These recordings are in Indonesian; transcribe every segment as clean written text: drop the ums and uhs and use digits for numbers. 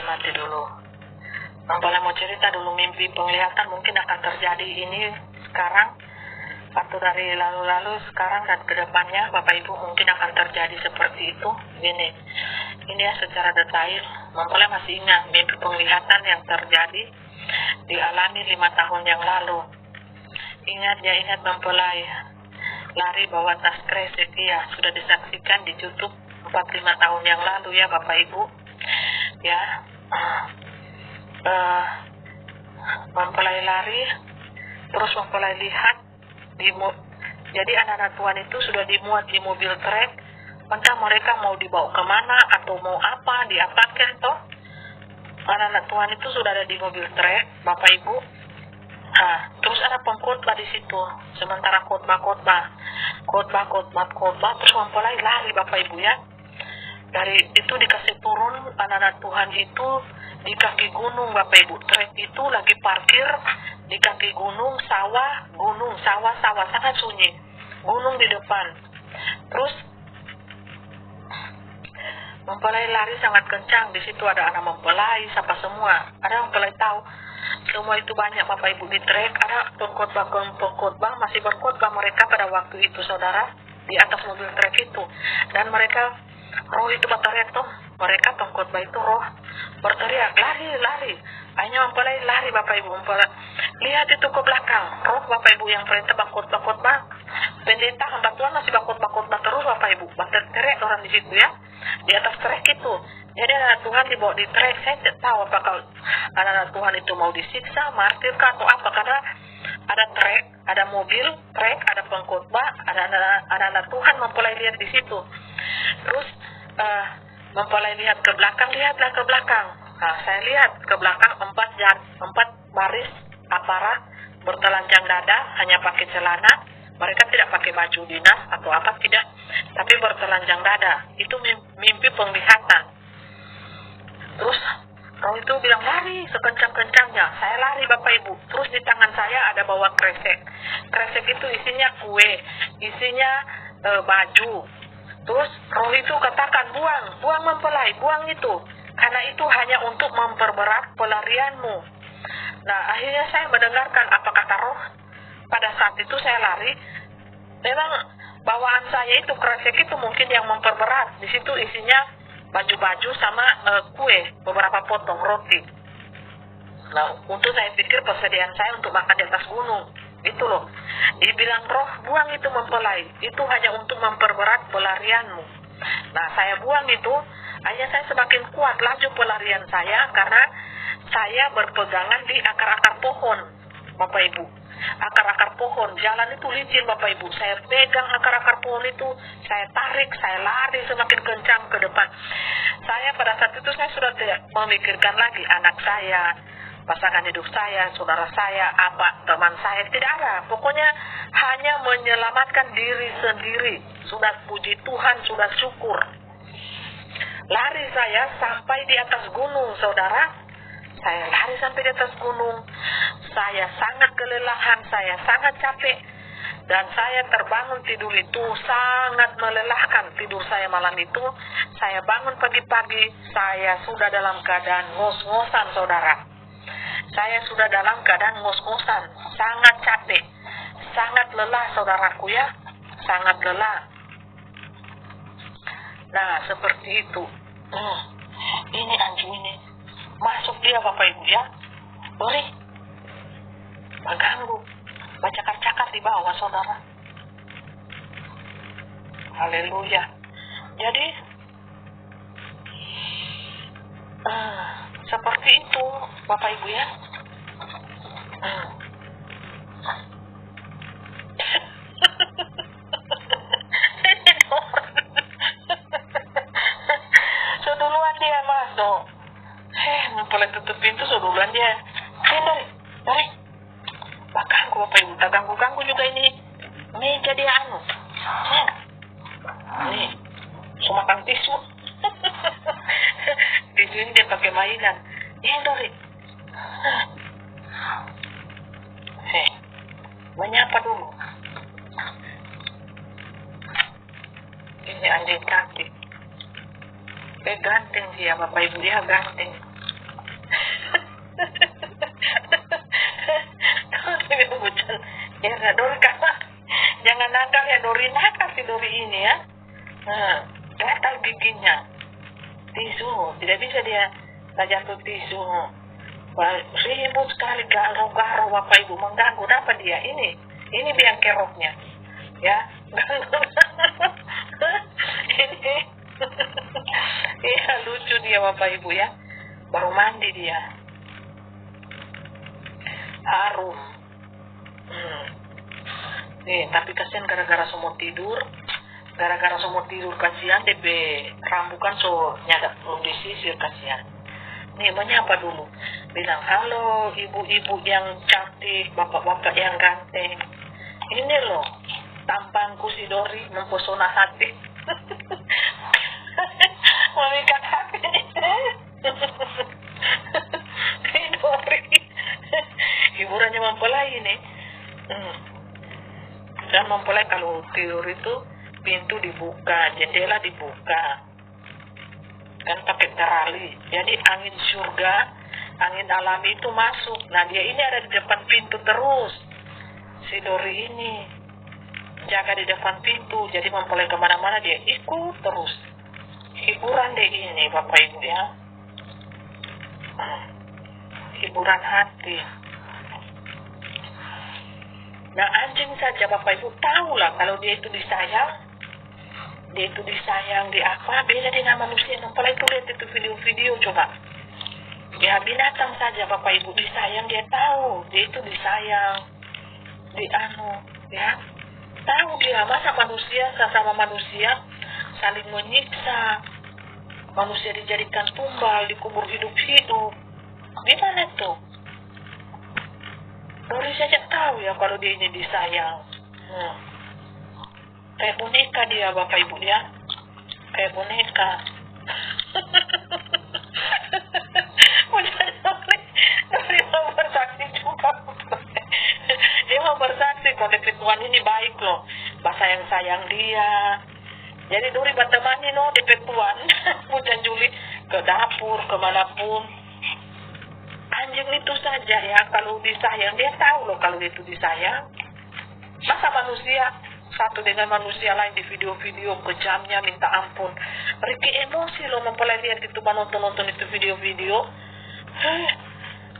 mati dulu. Mempelai mau cerita dulu mimpi penglihatan mungkin akan terjadi ini sekarang atau dari lalu-lalu sekarang dan kedepannya Bapak Ibu mungkin akan terjadi seperti itu. Ini ya secara detail. Mempelai masih ingat mimpi penglihatan yang terjadi dialami 5 tahun yang lalu. Ingat mempelai lari bawa tas kresek, ya sudah disaksikan di YouTube 4-5 tahun yang lalu ya Bapak Ibu ya. Mempelai lari terus mempelai lihat jadi anak-anak Tuhan itu sudah dimuat di mobil trek, entah mereka mau dibawa kemana atau mau apa, diapakan toh. Anak-anak Tuhan itu sudah ada di mobil trek Bapak Ibu. Terus ada pengkhotbah di situ. Sementara khotbah terus mempelai lari Bapak Ibu ya. Dari itu dikasih turun anak-anak Tuhan itu di kaki gunung Bapak Ibu. Trek itu lagi parkir di kaki gunung, sawah sangat sunyi. Gunung di depan. Terus mempelai lari sangat kencang. Di situ ada anak mempelai, siapa semua. Ada mempelai tahu. Semua itu banyak Bapak Ibu di trek. Ada pengkhotbah masih berkhotbah mereka pada waktu itu saudara di atas mobil trek itu. Dan mereka roh itu berteriak tuh. Mereka pengkhotbah itu roh berteriak lari. Hanya mempelai lari Bapak Ibu. Mempelai lihat itu ke belakang. Roh Bapak Ibu yang perintah khotbah. Pendeta hamba Tuhan masih khotbah terus Bapak Ibu. Berteriak orang di situ ya. Di atas trek itu. Jadi anak Tuhan dibawa di trek. Saya tidak tahu apakah anak Tuhan itu mau disiksa, martirkah atau apa. Karena ada trek, ada mobil, trek, ada pengkhotbah, ada anak Tuhan mempelai lihat di situ. Terus mempelai lihat ke belakang, lihatlah ke belakang. Saya lihat ke belakang 4 baris aparat bertelanjang dada, hanya pakai celana. Mereka tidak pakai baju dinas atau apa, tidak, tapi bertelanjang dada. Itu mimpi penglihatan. Terus roh itu bilang lari sekencang-kencangnya. Saya lari Bapak Ibu. Terus di tangan saya ada bawa kresek. Kresek itu isinya kue, isinya baju. Terus roh itu katakan buang mempelai, buang itu. Karena itu hanya untuk memperberat pelarianmu. Nah akhirnya saya mendengarkan apa kata roh. Pada saat itu saya lari, memang bawaan saya itu kresek itu mungkin yang memperberat. Di situ isinya baju-baju sama kue, beberapa potong roti. Nah, untuk saya pikir persediaan saya untuk makan di atas gunung. Itu loh. Dibilang roh, buang itu mempelai. Itu hanya untuk memperberat pelarianmu. Nah, saya buang itu, hanya saya semakin kuat laju pelarian saya karena saya berpegangan di akar-akar pohon, Bapak Ibu. Akar-akar pohon, jalan itu licin Bapak Ibu. Saya pegang akar-akar pohon itu, saya tarik, saya lari semakin kencang ke depan. Saya pada saat itu saya sudah tidak memikirkan lagi anak saya, pasangan hidup saya, saudara saya, apa teman saya, tidak ada. Pokoknya hanya menyelamatkan diri sendiri. Sudah puji Tuhan, sudah syukur. Lari saya sampai di atas gunung, saudara. Saya lari sampai di atas gunung. Saya sangat kelelahan, saya sangat capek. Dan saya terbangun tidur itu sangat melelahkan. Tidur saya malam itu, saya bangun pagi-pagi, saya sudah dalam keadaan ngos-ngosan, saudara. Saya sudah dalam keadaan ngos-ngosan, sangat capek, sangat lelah, saudaraku ya, sangat lelah. Nah, seperti itu. Ini anjing ini. Masuk dia Bapak Ibu ya. Boleh mengganggu. Cakar-cakar di bawah saudara. Haleluya. Jadi seperti itu Bapak Ibu ya. Seduluan dia masuk. Mempelai tutup pintu seduluan dia. Dari ganggu Bapak Ibu, tak ganggu juga ini meja dia anu. Nih, sumakan tisu. Tisu ini dia pakai mainan. Dari. Menyapa dulu. Ini anjing kaki. Ganteng dia Bapak Ibu, dia ganteng. Bucan. Ya Dori kakak, jangan nakal ya Dori, nakal si Dori ini ya. Gatal giginya. Tisu, tidak bisa dia jatuh tisu. Ribut sekali, garau-garau Bapak Ibu, mengganggu apa dia ini biang keroknya ya, ganggu. Ini iya, lucu dia Bapak Ibu ya, baru mandi dia harum. Nih, tapi kasihan gara-gara semua tidur kasihan DB rambut kan so nyadak belum disisir, kasihan. Nih menyapa dulu, bilang halo ibu-ibu yang cantik, bapak-bapak yang ganteng. Ini loh tampangku si Dori mempesona hati. Memikat hati. Si Dori hiburannya mempelai nih. Dan mempelai kalau tidur itu pintu dibuka, jendela dibuka, kan pakai terali, jadi angin surga, angin alami itu masuk. Nah dia ini ada di depan pintu terus, si Dori ini jaga di depan pintu, jadi mempelai kemana-mana dia ikut terus. Hiburan deh ini Bapak Ibu ya, hiburan hati. Nah anjing saja Bapak Ibu tahulah kalau dia itu disayang, di apa, beda dengan manusia. Mempelai itu lihat itu video-video coba. Ya binatang saja Bapak Ibu disayang, dia tahu dia itu disayang, ya tahu dia. Masa manusia sama manusia saling menyiksa, manusia dijadikan tumbal, dikubur hidup-hidup, gimana tuh? Dori saja tahu ya kalau dia ini disayang. Kayak boneka dia Bapak Ibu ya, kayak boneka. Dori mau bersaksi juga. Dia mau bersaksi kalau Tuhan ini baik loh, bahasa yang sayang dia. Jadi Dori bertemani loh DP Tuhan. Bukan Juli ke dapur kemanapun. Anjing itu saja ya, kalau disayang dia tahu loh kalau itu disayang. Masa manusia satu dengan manusia lain di video-video kejamnya minta ampun. Riki emosi loh mempelai lihat itu, nonton itu video-video.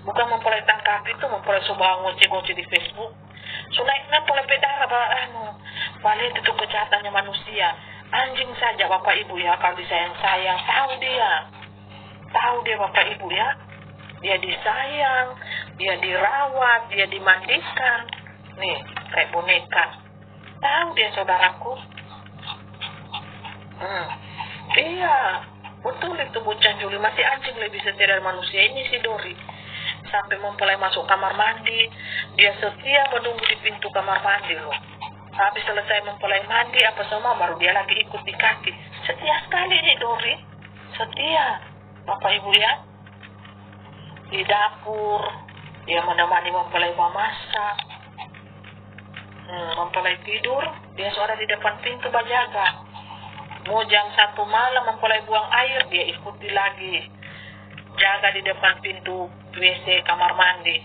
Bukan mempelai tangkap itu, mempelai coba ngoce-ngoce di Facebook. So naiknya mempelai pedara balik itu kejahatannya manusia. Anjing saja Bapak Ibu ya, kalau disayang-sayang tahu dia Bapak Ibu ya. Dia disayang, dia dirawat, dia dimandikan. Nih, kayak boneka. Tahu dia saudaraku. Iya, betul itu Bucan Juli. Masih anjing lebih setia dari manusia ini si Dori. Sampai mempelai masuk kamar mandi, dia setia menunggu di pintu kamar mandi loh. Habis selesai mempelai mandi apa semua, baru dia lagi ikut di kaki. Setia sekali nih Dori. Setia, Bapak Ibu ya. Di dapur dia menemani mempelai memasak. Mempelai tidur dia suara di depan pintu berjaga. Mau jam 1 malam mempelai buang air, dia ikuti lagi jaga di depan pintu WC kamar mandi.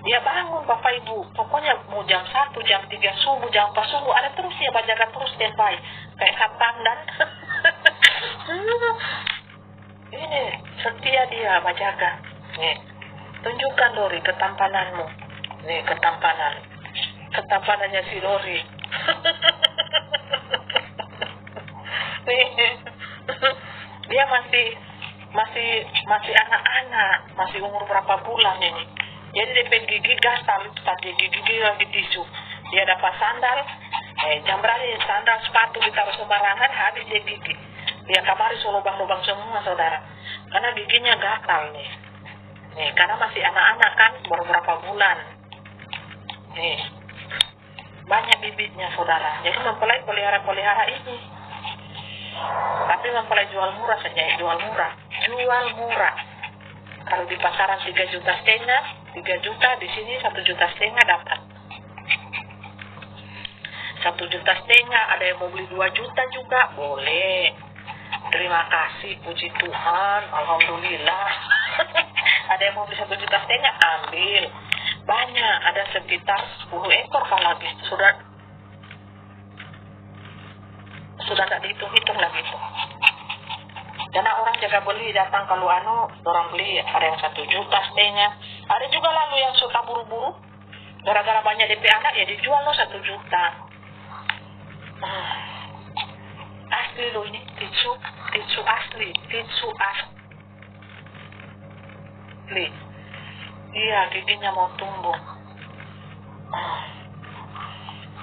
Dia bangun Bapak Ibu, pokoknya mau jam 1, jam 3 subuh, jam 4 subuh ada terus dia berjaga terus standby kayak satpam dan ini setia dia berjaga. Nih, tunjukkan Dori ketampananmu. Nih ketampanannya si Dori. Nih, dia masih anak-anak, masih umur berapa bulan ini. Jadi DP gigi gatal itu tadi, gigi lagi tisu. Dia dapat sandal, jam berani sandal sepatu ditaruh sembarangan, habis dia gigi. Dia kamari lubang-lubang semua saudara, karena giginya gatal nih. Karena masih anak-anak kan, baru berapa bulan. Nih, banyak bibitnya saudara. Jadi mempelai pelihara ini. Tapi mempelai jual murah saja, jual murah. Kalau di pasaran 3,5 juta, 3 juta, di sini 1,5 juta dapat. 1,5 juta, ada yang mau beli 2 juta juga, boleh. Terima kasih, puji Tuhan, alhamdulillah. Ada mau beli 1,5 juta, ambil. Banyak, ada sekitar 10 ekor kalau lagi. Sudah tidak dihitung-hitung lagi itu. Karena orang jaga beli, datang kalau orang beli, ada yang 1,5 juta. Ada juga lalu yang suka buru-buru, gara-gara banyak DP anak ya dijual loh 1 juta. Asli loh ini, tisu asli. Iya, giginya mau tumbuh.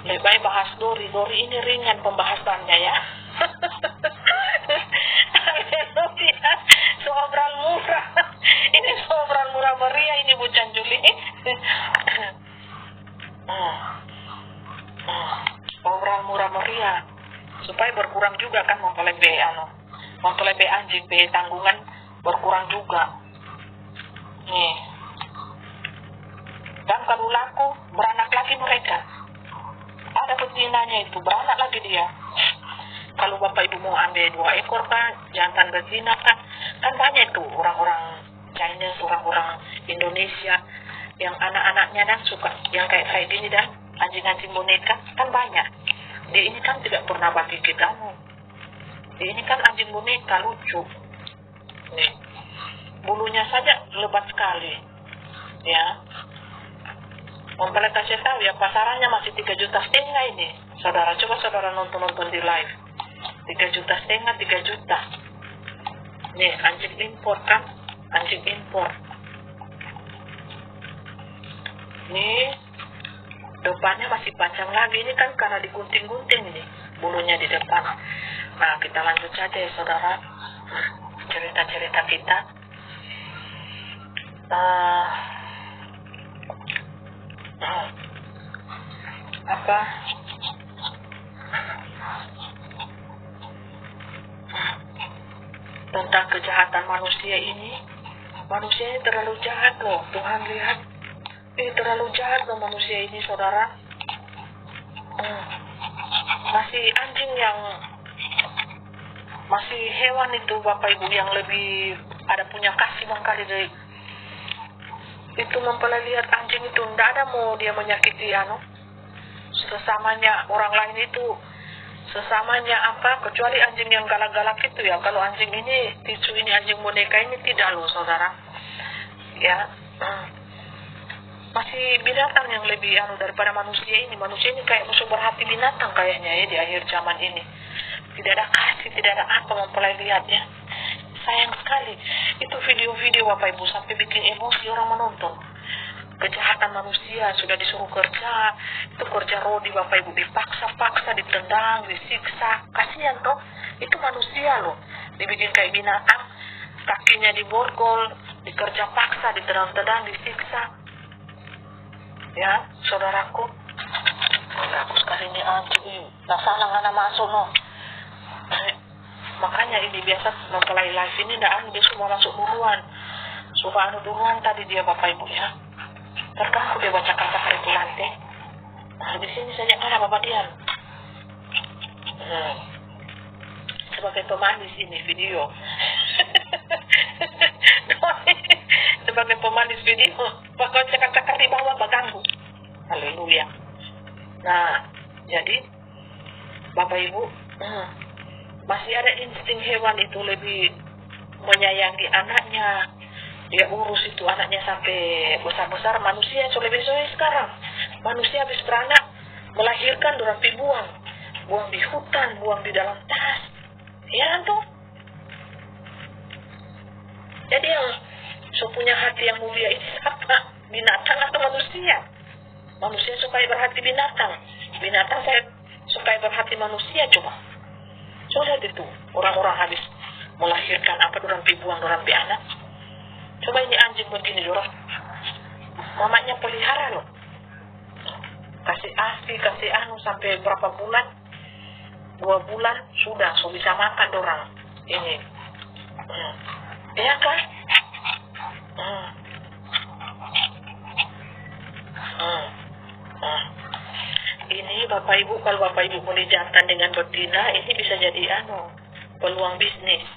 Lebih baik bahas Dori ini ringan pembahasannya ya. Haleluya, seobral murah. Ini seobral murah meriah ini Bu Canjuli. Seobral murah meriah. Supaya berkurang juga kan mempelai anjing tanggungan berkurang juga. Nih. Dan kalau laku beranak lagi mereka. Ada betinanya itu, beranak lagi dia. Kalau bapak ibu mau ambil 2 ekor kan, jantan betina kan banyak tuh orang-orang Chinese, orang-orang Indonesia yang anak-anaknya dan suka yang kayak gini dan anjing-anjing boneka kan banyak. Dia ini kan tidak pernah bagi kita. Dia ini kan anjing boneka lucu. Nih, bulunya saja lebat sekali, ya. Mempelai kasih tahu ya, pasarannya masih 3,5 juta ini. Saudara, coba saudara nonton di live. 3,5 juta, 3 juta. Nih, anjing impor kan? Anjing impor. Nih, depannya masih panjang lagi. Ini kan karena digunting-gunting ini bulunya di depan. Nah, kita lanjut saja ya saudara. Cerita-cerita kita. Tentang kejahatan manusia ini terlalu jahat loh. Tuhan lihat, terlalu jahat loh manusia ini saudara. Masih hewan itu bapak ibu yang lebih ada punya kasih mengkali dari itu. Mempelai lihat anjing itu tidak ada mau dia menyakiti sesamanya orang lain itu, sesamanya kecuali anjing yang galak-galak itu ya. Kalau anjing ini, tisu ini, anjing boneka ini tidak loh saudara ya. Masih binatang yang lebih daripada manusia ini. Manusia ini kayak musuh berhati binatang kayaknya ya di akhir zaman ini. Tidak ada kasih, tidak ada apa mempelai lihat ya. Sayang sekali. Itu video-video bapak ibu sampai bikin emosi orang menonton. Kejahatan manusia, sudah disuruh kerja, itu kerja rodi bapak ibu, dipaksa-paksa, ditendang, disiksa. Kasihan toh, itu manusia loh. Dibikin kayak binatang, kakinya diborgol, dikerja paksa, ditendang-tendang, disiksa. Ya, saudaraku. Bagus sekali ini anjing. Nah, salah ngana masuk no. Makanya ini biasa mempelai live ini dia semua masuk duluan. Suka duluan tadi dia bapak ibu ya. Terganggu dia baca kata-kata itu nanti. Nah, di sini saja ada bapak Dian. Sebagai pemanis ini video. Sebagai pemanis video, bakal cakap-cakap di bawah berganggu. Haleluya. Nah, jadi bapak ibu, masih ada insting hewan itu lebih menyayangi anaknya. Dia urus itu anaknya sampai besar-besar. Manusia lebih soalnya sekarang. Manusia habis beranak, melahirkan dorang buang di hutan, buang di dalam tas. Ya tuh. Jadi yang punya hati yang mulia itu apa? Binatang atau manusia? Manusia supaya berhati binatang. Binatang saya supaya berhati manusia coba. Coba lihat itu, orang-orang habis melahirkan dorang buang dorang anak. Coba ini anjing begini dorang. Mamanya pelihara loh. Kasih ASI, kasih sampai berapa bulan? 2 bulan sudah bisa makan dorang. Ini. Ya kan? Ini bapak ibu, kalau bapak ibu mau jantan dengan betina, ini bisa jadi peluang bisnis.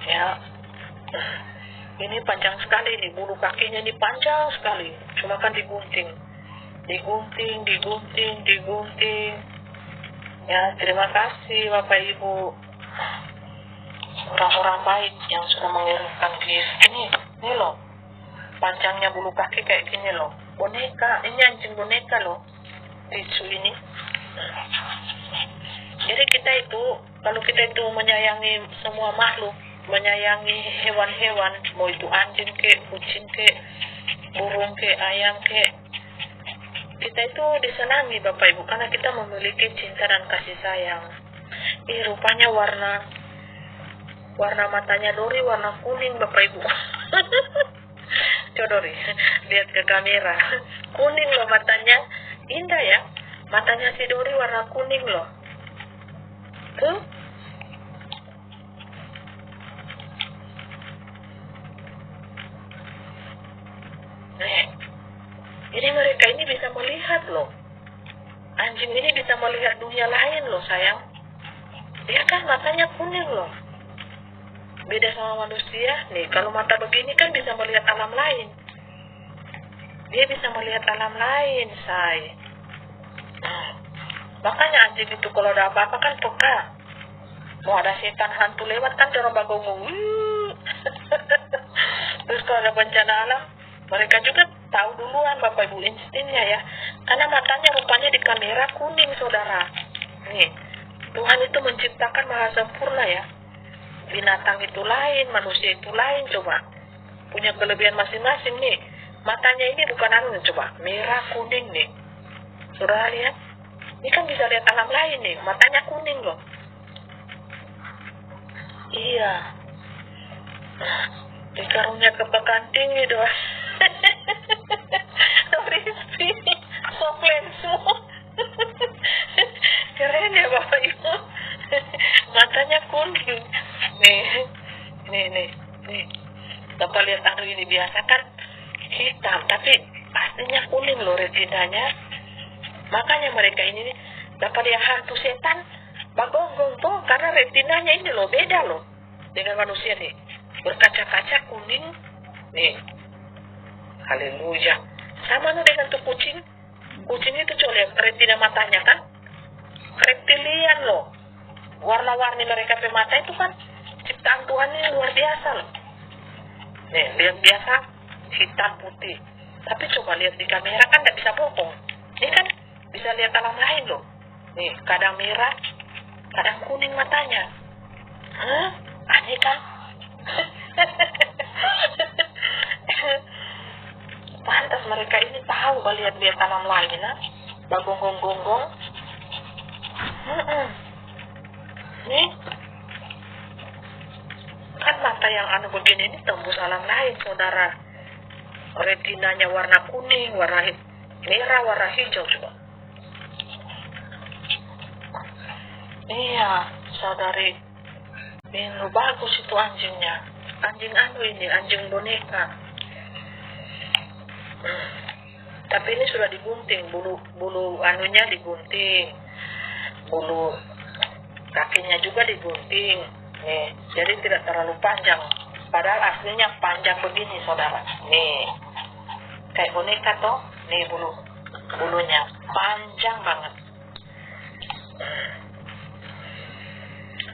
Ya. Ini panjang sekali nih, bulu kakinya ini panjang sekali. Cuma kan digunting. Digunting. Ya, terima kasih Bapak Ibu. Orang-orang baik yang sudah mengirimkan gift. Ini loh. Panjangnya bulu kaki kayak gini loh. Boneka, ini anjing boneka loh. Tisu ini. Jadi kalau kita itu menyayangi semua makhluk, menyayangi hewan-hewan, mau itu anjing ke, kucing ke, burung ke, ayam ke, kita itu disenangi Bapak Ibu karena kita memiliki cinta dan kasih sayang. Rupanya warna matanya Dori warna kuning Bapak Ibu. Coba Dori, lihat ke kamera. Kuning loh matanya. Indah ya. Matanya si Dori warna kuning loh. Tuh. Jadi mereka ini bisa melihat loh. Anjing ini bisa melihat dunia lain loh sayang. Dia kan matanya kuning loh. Beda sama manusia. Nih kalau mata begini kan bisa melihat alam lain. Dia bisa melihat alam lain say. Makanya anjing itu kalau ada apa-apa kan peka. Mau ada setan hantu lewat kan dorong bagong. Terus kalau ada bencana alam, mereka juga tahu duluan Bapak Ibu instingnya ya. Karena matanya rupanya di kamera kuning saudara. Nih, Tuhan itu menciptakan maha sempurna ya. Binatang itu lain, manusia itu lain coba. Punya kelebihan masing-masing nih. Matanya ini bukan coba, merah kuning nih. Saudara lihat? Ini kan bisa lihat alam lain nih, matanya kuning loh. Iya. Dikarunia kepekaan tinggi doa. Rizky, soplensu. Keren ya Bapak Ibu. Matanya kuning. Nih. Bapak lihat ini biasa kan hitam, tapi pastinya kuning loh retinanya. Makanya mereka ini dapat yang hantu setan bagonggong tuh karena retinanya ini loh beda loh dengan manusia nih. Berkaca-kaca kuning. Nih. Haleluya. Sama nih dengan tuh kucing. Kucing itu coba lihat retina matanya kan. Reptilian loh. Warna-warni mereka pe mata itu kan ciptaan Tuhan ini luar biasa loh. Nih, lihat biasa hitam putih. Tapi coba lihat di kamera kan tidak bisa bohong. Ini kan bisa lihat alam lain loh. Nih, kadang merah, kadang kuning matanya. Aneh kan? Pantas mereka ini tahu lihat alam lain, bagonggong-gonggong. Nih, kan mata yang begini ini tembus alam lain, saudara. Retinanya warna kuning, warna merah, warna hijau coba. Iya, saudari. Ini bagus itu anjingnya. Anjing ini, anjing boneka. Tapi ini sudah digunting, bulu anunya digunting. Bulu kakinya juga digunting. Nih, jadi tidak terlalu panjang. Padahal aslinya panjang begini, saudara. Nih, kayak boneka toh. Nih bulunya panjang banget.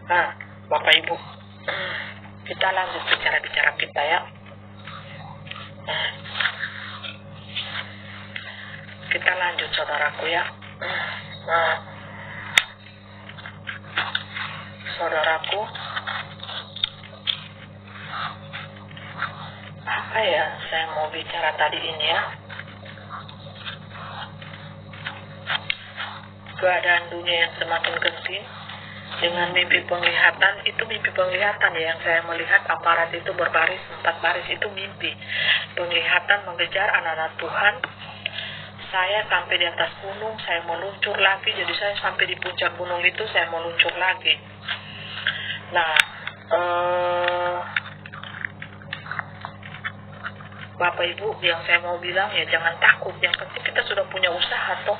Nah, Bapak Ibu, kita lanjut bicara kita ya. Kita lanjut saudaraku ya. Nah, saudaraku, apa ya saya mau bicara tadi ini ya? Keadaan dunia yang semakin genting dengan mimpi penglihatan. Itu mimpi penglihatan ya, yang saya melihat aparat itu berbaris 4 baris itu mimpi penglihatan mengejar anak-anak Tuhan. Saya sampai di atas gunung, saya meluncur lagi. Jadi saya sampai di puncak gunung itu, saya meluncur lagi. Nah, Bapak Ibu, yang saya mau bilang ya jangan takut. Yang penting kita sudah punya usaha toh.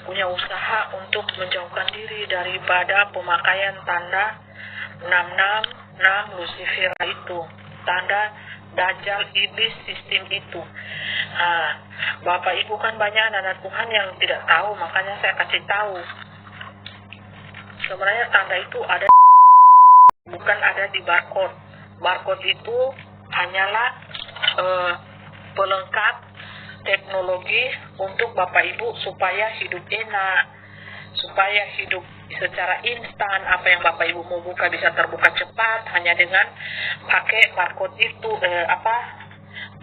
Punya usaha untuk menjauhkan diri daripada pemakaian tanda 666 Lucifer itu. Tanda Dajjal, iblis, sistem itu. Nah, Bapak Ibu kan banyak anak Tuhan yang tidak tahu, makanya saya kasih tahu. Sebenarnya tanda itu ada, bukan ada di barcode. Barcode itu hanyalah pelengkap teknologi untuk Bapak Ibu supaya hidup enak, supaya hidup secara instan. Apa yang Bapak Ibu mau buka bisa terbuka cepat hanya dengan pakai barcode itu,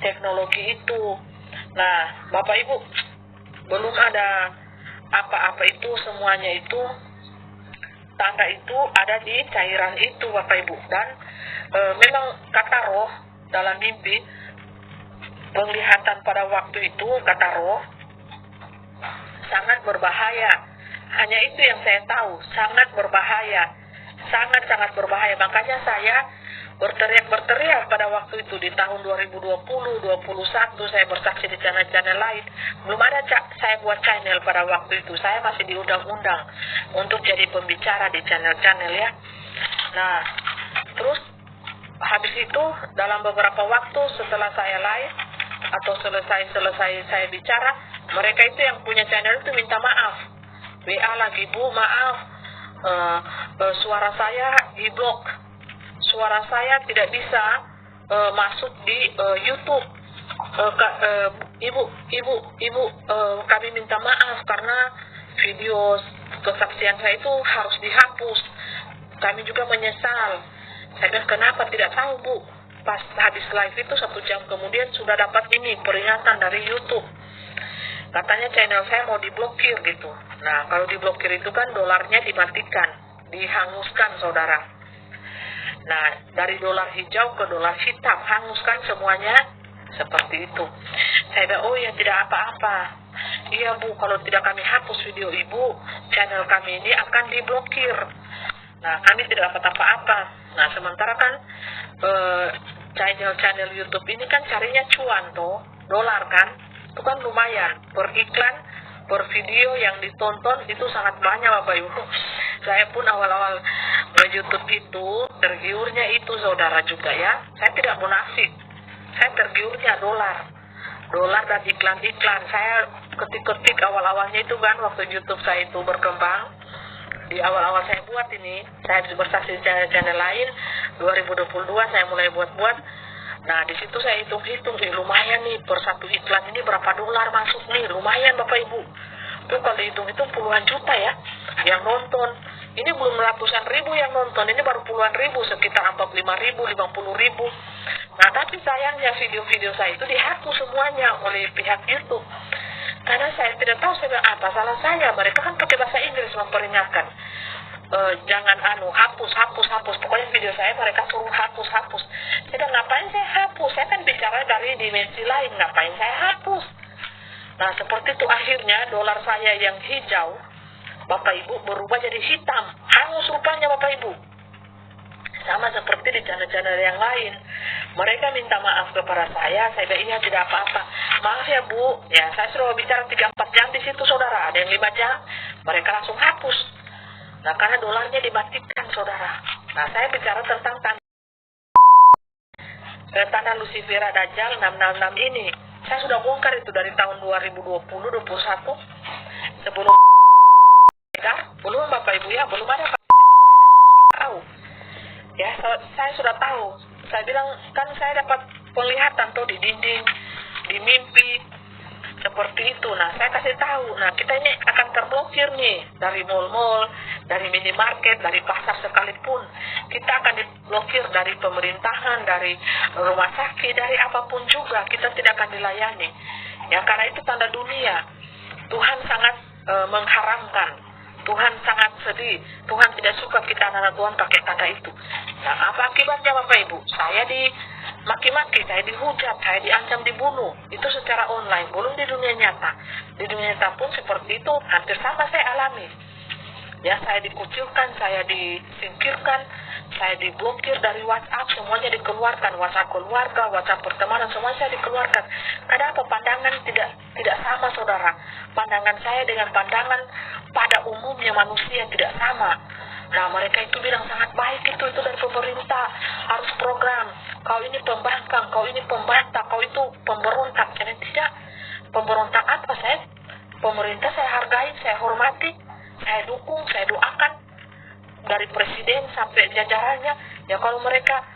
teknologi itu. Nah, Bapak Ibu, belum ada apa-apa itu, semuanya itu tanda itu ada di cairan itu Bapak Ibu. Dan memang kata roh dalam mimpi, penglihatan pada waktu itu kata roh sangat berbahaya. Hanya itu yang saya tahu, sangat berbahaya, sangat-sangat berbahaya. Makanya saya berteriak pada waktu itu di tahun 2020-2021 saya bersaksi di channel-channel lain. Belum ada saya buat channel pada waktu itu. Saya masih diundang-undang untuk jadi pembicara di channel-channel ya. Nah, terus habis itu dalam beberapa waktu setelah saya live atau selesai saya bicara, mereka itu yang punya channel itu minta maaf. WA lagi, Bu, maaf, suara saya diblok, suara saya tidak bisa masuk di YouTube. Ibu, kami minta maaf karena video kesaksian saya itu harus dihapus. Kami juga menyesal. Saya bilang, kenapa? Tidak tahu, Bu. Pas habis live itu 1 jam kemudian sudah dapat ini peringatan dari YouTube. Katanya channel saya mau diblokir gitu. Nah, kalau diblokir itu kan dolarnya dimatikan, dihanguskan saudara. Nah, dari dolar hijau ke dolar hitam, hanguskan semuanya seperti itu. Saya bilang, oh ya tidak apa-apa. Iya Bu, kalau tidak kami hapus video Ibu, channel kami ini akan diblokir. Nah, kami tidak dapat apa-apa. Nah, sementara kan channel YouTube ini kan carinya cuan toh, dolar kan. Itu kan lumayan, per iklan, per video yang ditonton itu sangat banyak Bapak Ibu. Saya pun awal-awal YouTube itu tergiurnya itu saudara juga ya. Saya tidak munafik, saya tergiurnya dolar dan iklan-iklan. Saya ketik-ketik awal-awalnya itu kan waktu YouTube saya itu berkembang. Di awal-awal saya buat ini, saya bersaksi di channel lain, 2022 saya mulai buat-buat. Nah, di situ saya hitung-hitung, lumayan nih, per 1 iklan ini berapa dolar masuk nih, lumayan Bapak Ibu. Itu kalau dihitung-hitung puluhan juta ya, yang nonton. Ini belum ratusan ribu yang nonton, ini baru puluhan ribu, sekitar 45.000, 50.000. Nah, tapi sayangnya video-video saya itu dihapus semuanya oleh pihak YouTube. Karena saya tidak tahu, saya bilang, apa salah saya? Mereka kan pakai bahasa Inggris memperingatkan. Jangan hapus. Pokoknya video saya mereka suruh hapus. Saya bilang, ngapain saya hapus? Saya kan bicara dari dimensi lain, ngapain saya hapus? Nah, seperti itu akhirnya dolar saya yang hijau, Bapak Ibu, berubah jadi hitam. Hangus rupanya Bapak Ibu. Sama seperti di channel-channel yang lain. Mereka minta maaf kepada saya bilang, iya tidak apa-apa. Maaf ya Bu, ya saya sudah bicara 3-4 jam di situ saudara, ada yang 5 jam, mereka langsung hapus. Nah, karena dolarnya dimatikan saudara. Nah, saya bicara tentang tanda Lucifera Dajjal 666 ini. Saya sudah bongkar itu dari tahun 2020-2021. Sebelum belum Bapak Ibu ya, belum ada itu beredar, saya sudah tahu. Ya, saya sudah tahu. Saya bilang, kan saya dapat penglihatan tuh di dinding, di mimpi, seperti itu. Nah, saya kasih tahu. Nah, kita ini akan terblokir nih dari mall-mall, dari minimarket, dari pasar sekalipun. Kita akan diblokir dari pemerintahan, dari rumah sakit, dari apapun juga. Kita tidak akan dilayani. Ya, karena itu tanda dunia. Tuhan sangat mengharamkan. Tuhan sangat sedih. Tuhan tidak suka kita anak Tuhan pakai tanda itu. Nah, apa akibatnya Bapak Ibu? Saya maki-maki, saya dihujat, saya diancam dibunuh. Itu secara online, belum di dunia nyata. Di dunia nyata pun seperti itu, hampir sama saya alami. Ya, saya dikucilkan, saya disingkirkan, saya diblokir dari WhatsApp, semuanya dikeluarkan. WhatsApp keluarga, WhatsApp pertemanan, semuanya saya dikeluarkan. Kenapa? Pandangan tidak sama saudara. Pandangan saya dengan pandangan pada umumnya manusia tidak sama. Nah, mereka itu bilang sangat baik itu dari pemerintah, harus program. Kau ini pembangkang, kau kau ini pembantah, kau itu pemberontak. Jadi tidak, pemberontak apa? Pemerintah saya hargai, saya hormati, saya dukung, saya doakan dari presiden sampai jajarannya. Ya kalau mereka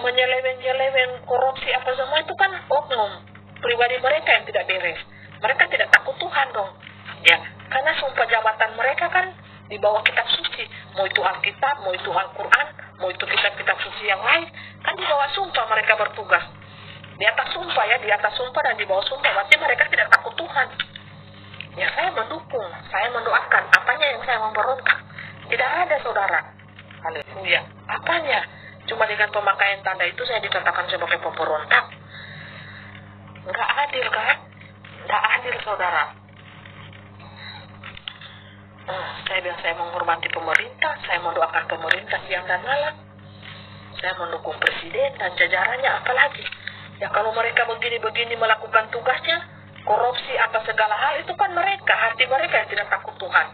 menyeleweng korupsi apa semua itu kan oknum pribadi mereka yang tidak beres. Mereka tidak takut Tuhan dong. Ya, karena sumpah jabatan mereka kan di bawah kitab suci. Mau itu Alkitab, mau itu Al-Quran, mau itu kitab-kitab suci yang lain, kan di bawah sumpah mereka bertugas. Di atas sumpah ya, di atas sumpah dan di bawah sumpah, berarti mereka tidak takut Tuhan. Ya saya mendukung, saya mendoakan. Apanya yang saya memberontak? Tidak ada, saudara. Haleluya. Apanya? Cuma dengan pemakaian tanda itu saya dikatakan sebagai pemberontak. Nggak adil kan? Nggak adil, saudara. Saya bilang saya menghormati pemerintah, saya mendoakan pemerintah siang dan malam. Saya mendukung presiden dan jajarannya, apalagi. Ya kalau mereka begini-begini melakukan tugasnya, korupsi apa segala hal, itu kan mereka, hati mereka yang tidak takut Tuhan.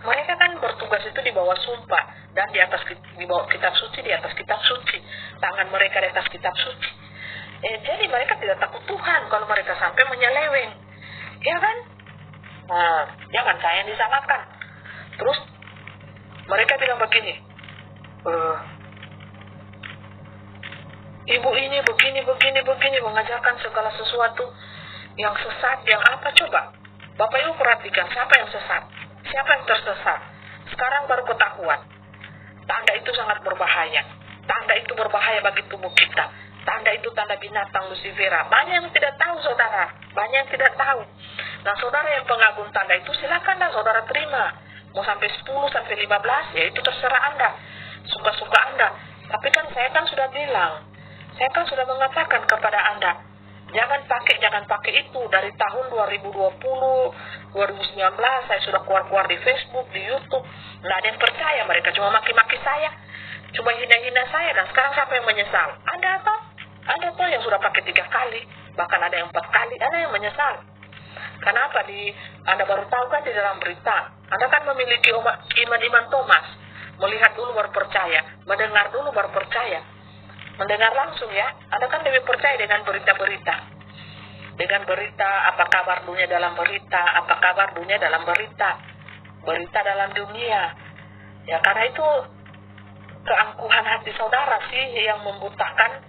Mereka kan bertugas itu di bawah sumpah dan di bawah kitab suci, di atas kitab suci. Tangan mereka di atas kitab suci. Jadi mereka tidak takut Tuhan kalau mereka sampai menyeleweng. Ya kan? Nah, jangan saya yang disalahkan. Terus mereka bilang begini, ibu ini begini mengajarkan segala sesuatu yang sesat, yang apa coba? Bapak Ibu perhatikan, siapa yang sesat? Siapa yang tersesat? Sekarang baru ketahuan. Tanda itu sangat berbahaya. Tanda itu berbahaya bagi tubuh kita. Tanda itu tanda binatang Lucifera. Banyak yang tidak tahu, saudara. Banyak yang tidak tahu. Nah, saudara yang pengagum tanda itu, silakanlah saudara terima. Mau sampai 10, sampai 15, ya itu terserah Anda. Suka-suka Anda. Tapi kan saya kan sudah bilang. Saya kan sudah mengatakan kepada Anda. Jangan pakai itu. Dari tahun 2020, 2019, saya sudah keluar-keluar di Facebook, di YouTube. Nggak ada yang percaya, mereka cuma maki-maki saya. Cuma hina-hina saya, dan sekarang siapa yang menyesal? Ada toh yang sudah pakai 3 kali, bahkan ada yang 4 kali, ada yang menyesal. Kenapa? Anda baru tahu kan di dalam berita. Anda kan memiliki iman Thomas. Melihat dulu baru percaya, mendengar dulu baru percaya. Mendengar langsung ya, Anda kan lebih percaya dengan berita-berita. Dengan berita, apa kabar dunia dalam berita, apa kabar dunia dalam berita. Berita dalam dunia. Ya karena itu keangkuhan hati saudara sih yang membutakan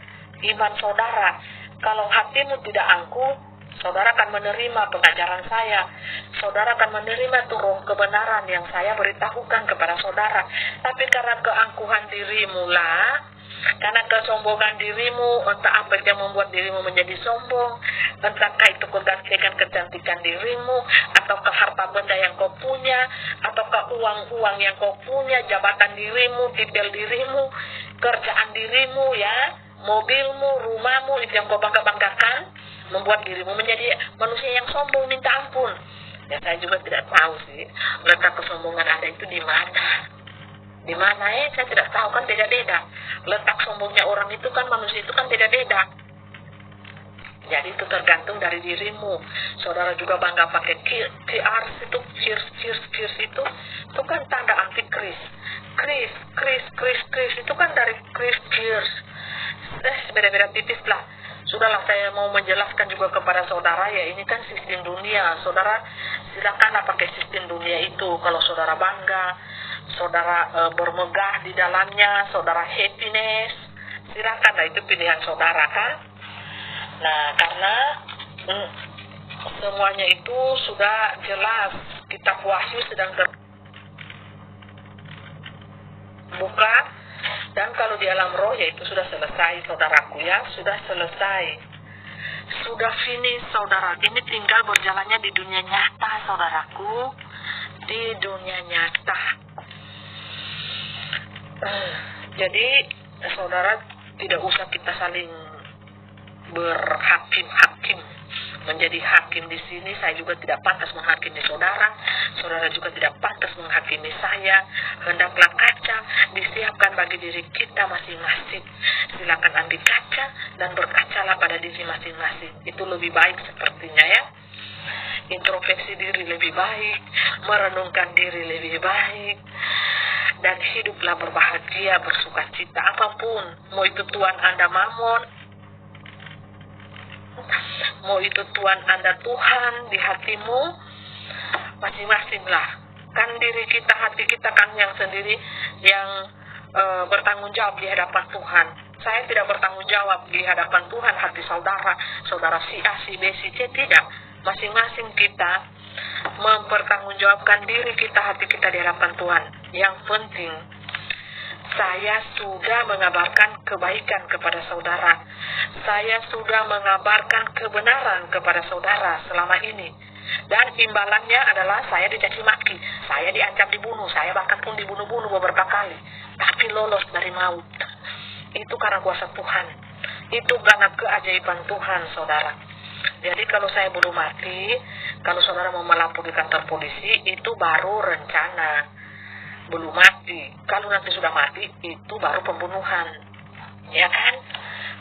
iman saudara. Kalau hatimu tidak angkuh, saudara akan menerima pengajaran saya. Saudara akan menerima tuh roh kebenaran yang saya beritahukan kepada saudara. Tapi karena keangkuhan dirimu lah, karena kesombongan dirimu, entah apa yang membuat dirimu menjadi sombong, entahkah itu kegantikan kecantikan dirimu, ataukah harta benda yang kau punya, ataukah uang-uang yang kau punya, jabatan dirimu, titel dirimu, kerjaan dirimu ya, mobilmu, rumahmu, itu yang kau bangga-banggakan, membuat dirimu menjadi manusia yang sombong, minta ampun. Ya saya juga tidak tahu sih, letak kesombongan Anda itu di mana. Di mana saya tidak tahu, kan beda-beda. Letak sombongnya orang itu kan, manusia itu kan beda-beda. Jadi itu tergantung dari dirimu. Saudara juga bangga pakai QR itu, cheers itu kan tanda antikris. Kris itu kan dari Kris cheers. Beda-beda tipis lah. Sudahlah, saya mau menjelaskan juga kepada saudara ya, ini kan sistem dunia. Saudara silakanlah pakai sistem dunia itu. Kalau saudara bangga, saudara bermegah di dalamnya, saudara happiness, silakanlah, itu pilihan saudara kan. Nah, karena semuanya itu sudah jelas, kitab Wahyu sedang terbuka. Dan kalau di alam roh ya itu sudah selesai, saudaraku ya, sudah selesai. Sudah finish, saudara. Ini tinggal berjalannya di dunia nyata, saudaraku. Di dunia nyata. Jadi, saudara, tidak usah kita saling berhakim-hakim. Menjadi hakim di sini, saya juga tidak pantas menghakimi saudara. Saudara juga tidak pantas menghakimi saya. Hendaklah kaca disiapkan bagi diri kita masing-masing. Silakan ambil kaca dan berkacalah pada diri masing-masing. Itu lebih baik sepertinya ya. Introspeksi diri lebih baik, merenungkan diri lebih baik, dan hiduplah berbahagia, bersukacita apapun. Mau itu Tuhan Anda mamon, Mau itu Tuhan Anda Tuhan di hatimu, masing-masing lah. Kan diri kita, hati kita kan yang sendiri yang bertanggung jawab di hadapan Tuhan. Saya tidak bertanggung jawab di hadapan Tuhan hati saudara si A, si B, si C, tidak. Masing-masing kita mempertanggungjawabkan diri kita, hati kita di hadapan Tuhan. Yang penting, saya sudah mengabarkan kebaikan kepada saudara. Saya sudah mengabarkan kebenaran kepada saudara selama ini. Dan imbalannya adalah saya dicaci maki, saya diancam dibunuh, saya bahkan pun dibunuh-bunuh beberapa kali. Tapi lolos dari maut. Itu karena kuasa Tuhan. Itu karena keajaiban Tuhan, saudara. Jadi kalau saya belum mati, kalau saudara mau melapor di kantor polisi, itu baru rencana. Belum mati. Kalau nanti sudah mati, itu baru pembunuhan. Ya kan?